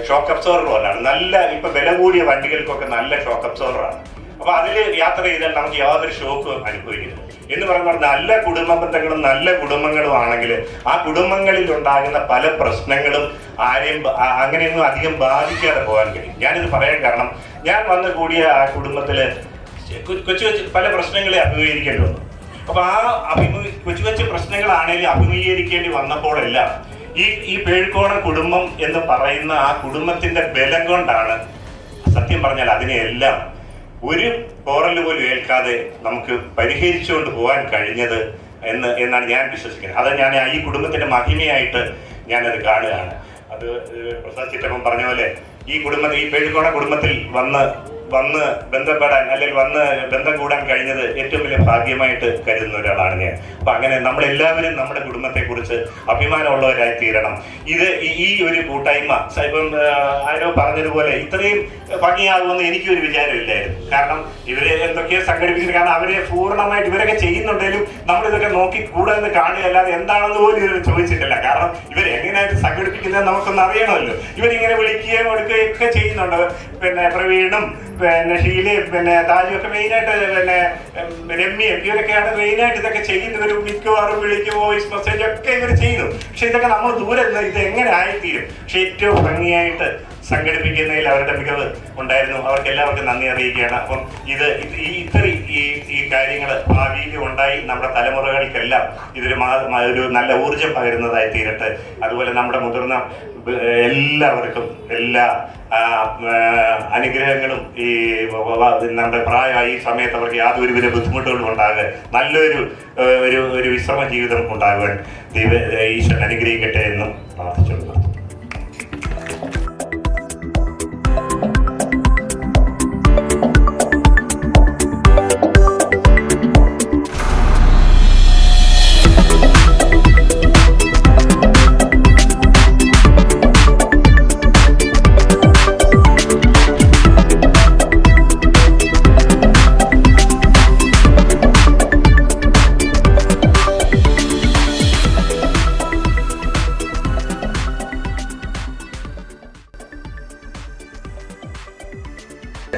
ഷോക്ക് അബ്സോർവർ പോലാണ്. നല്ല ഇപ്പം വില കൂടിയ വണ്ടികൾക്കൊക്കെ നല്ല ഷോക്ക് അബ്സോർവറാണ്. അപ്പോൾ അതിൽ യാത്ര ചെയ്താൽ നമുക്ക് യാതൊരു ഷോക്കും അനുഭവിക്കരുത് എന്ന് പറഞ്ഞാൽ നല്ല കുടുംബ ബന്ധങ്ങളും നല്ല കുടുംബങ്ങളും ആണെങ്കിൽ ആ കുടുംബങ്ങളിൽ ഉണ്ടാകുന്ന പല പ്രശ്നങ്ങളും ആരെയും അങ്ങനെയൊന്നും അധികം ബാധിക്കാതെ പോകാൻ കഴിയും. ഞാനിത് പറയാൻ കാരണം ഞാൻ വന്നു കൂടിയ ആ കുടുംബത്തിൽ കൊച്ചു പല പ്രശ്നങ്ങളെ അഭിമുഖീകരിക്കേണ്ടി വന്നു. അപ്പോൾ ആ കൊച്ചു പ്രശ്നങ്ങളാണെങ്കിലും അഭിമുഖീകരിക്കേണ്ടി വന്നപ്പോഴെല്ലാം ഈ പേഴ്ക്കോണം കുടുംബം എന്ന് പറയുന്ന ആ കുടുംബത്തിൻ്റെ ബലം കൊണ്ടാണ് സത്യം പറഞ്ഞാൽ അതിനെയെല്ലാം ഒരു പോറൽ പോലും ഏൽക്കാതെ നമുക്ക് പരിഹരിച്ചുകൊണ്ട് പോകാൻ കഴിഞ്ഞത് എന്നാണ് ഞാൻ വിശ്വസിക്കുന്നത്. അത് ഞാൻ ഈ കുടുംബത്തിന്റെ മഹിമയായിട്ട് ഞാനത് കാണുകയാണ്. അത് പ്രസാദ് ചിറ്റപ്പൻ പറഞ്ഞ പോലെ ഈ പേഴുകോണ കുടുംബത്തിൽ വന്ന് ബന്ധപ്പെടാൻ അല്ലെങ്കിൽ വന്ന് ബന്ധം കൂടാൻ കഴിഞ്ഞത് ഏറ്റവും വലിയ ഭാഗ്യമായിട്ട് കരുതുന്ന ഒരാളാണ് ഞാൻ. അപ്പൊ അങ്ങനെ നമ്മളെല്ലാവരും നമ്മുടെ കുടുംബത്തെക്കുറിച്ച് അഭിമാനമുള്ളവരായി തീരണം. ഇത് ഈ ഒരു കൂട്ടായ്മ ഇപ്പം ആരോ പറഞ്ഞതുപോലെ ഇത്രയും ഭംഗിയാകുമെന്ന് എനിക്കൊരു വിചാരമില്ലായിരുന്നു. കാരണം ഇവരെ എന്തൊക്കെയോ സംഘടിപ്പിക്കുന്നത്, കാരണം അവരെ പൂർണ്ണമായിട്ട് ഇവരൊക്കെ ചെയ്യുന്നുണ്ടെങ്കിലും നമ്മളിതൊക്കെ നോക്കി കൂടെ നിന്ന് കാണുകയല്ലാതെ എന്താണെന്ന് പോലും ഇവർ ചോദിച്ചിട്ടില്ല. കാരണം ഇവരെങ്ങനെയായിട്ട് സംഘടിപ്പിക്കുന്നത് നമുക്കൊന്ന് അറിയണമല്ലോ. ഇവരിങ്ങനെ വിളിക്കുകയും എടുക്കുകയൊക്കെ ചെയ്യുന്നുണ്ട്. പിന്നെ പ്രവീണും പിന്നെ ഷീലയും പിന്നെ താജും ഒക്കെ മെയിനായിട്ട് പിന്നെ രമ്യയും ഇവരൊക്കെയാണ് മെയിനായിട്ട് ഇതൊക്കെ ചെയ്യുന്നവർ. മിക്കവാറും വിളിക്കും, വോയിസ് മെസ്സേജ് ഒക്കെ ഇവർ ചെയ്യുന്നു. പക്ഷെ ഇതൊക്കെ നമ്മൾ ദൂരെ ഇത് എങ്ങനെ ആയിത്തീരും. പക്ഷെ ഏറ്റവും ഭംഗിയായിട്ട് സംഘടിപ്പിക്കുന്നതിൽ അവരുടെ മികവ് ഉണ്ടായിരുന്നു. അവർക്ക് എല്ലാവർക്കും നന്ദി അറിയിക്കുകയാണ്. അപ്പം ഈ കാര്യങ്ങൾ ഭാവിയിൽ ഉണ്ടായി നമ്മുടെ തലമുറകൾക്കെല്ലാം ഇതൊരു നല്ല ഊർജം പകരുന്നതായി തീരട്ടെ. അതുപോലെ നമ്മുടെ മുതിർന്ന എല്ലാവർക്കും എല്ലാ അനുഗ്രഹങ്ങളും ഈ നമ്മുടെ പ്രായമായി ഈ സമയത്ത് അവർക്ക് യാതൊരുവിധ ബുദ്ധിമുട്ടുകളും ഉണ്ടാകുക, നല്ലൊരു ഒരു വിശ്രമ ജീവിതം ഉണ്ടാകുവാൻ ഈശ്വരൻ അനുഗ്രഹിക്കട്ടെ എന്നും പ്രാർത്ഥിച്ചുകൊള്ളു.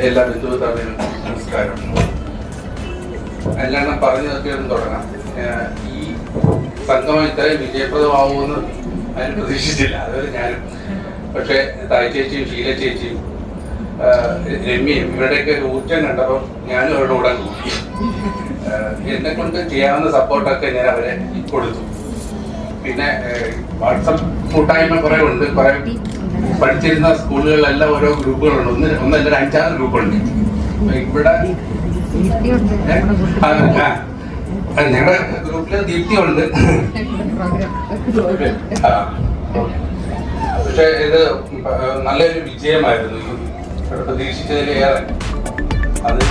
എല്ലാ ബന്ധുവിനും നമസ്കാരം. എല്ലാം പറഞ്ഞതൊക്കെ ഒന്ന് തുടങ്ങാം. ഈ സംഗമം ഇത്രയും വിജയപ്രദമാവുമെന്ന് അതിന് പ്രതീക്ഷിച്ചില്ല, അതുപോലെ ഞാനും. പക്ഷേ തായ് ചേച്ചിയും ഷീല ചേച്ചിയും രമ്യയും ഇവരുടെയൊക്കെ ഒരു ഊർജ്ജം കണ്ടപ്പോൾ ഞാനും അവരുടെ കൂടെ കൂടി. എന്നെ കൊണ്ട് ചെയ്യാവുന്ന സപ്പോർട്ടൊക്കെ ഞാൻ അവരെ കൊടുത്തു. പിന്നെ വാട്സപ്പ് കൂട്ടായ്മ കുറെ ഉണ്ട്. കുറെ പഠിച്ചിരുന്ന സ്കൂളുകളിലെല്ലാം ഓരോ ഗ്രൂപ്പുകളുണ്ട്. ഒന്നല്ല 5-6 ഗ്രൂപ്പുണ്ട്. ഇവിടെ ഞങ്ങളുടെ ഗ്രൂപ്പില് ദീപ്തിയുണ്ട്. പക്ഷെ ഇത് നല്ലൊരു വിജയമായിരുന്നു, പ്രതീക്ഷിച്ചതിലേറെ. അത്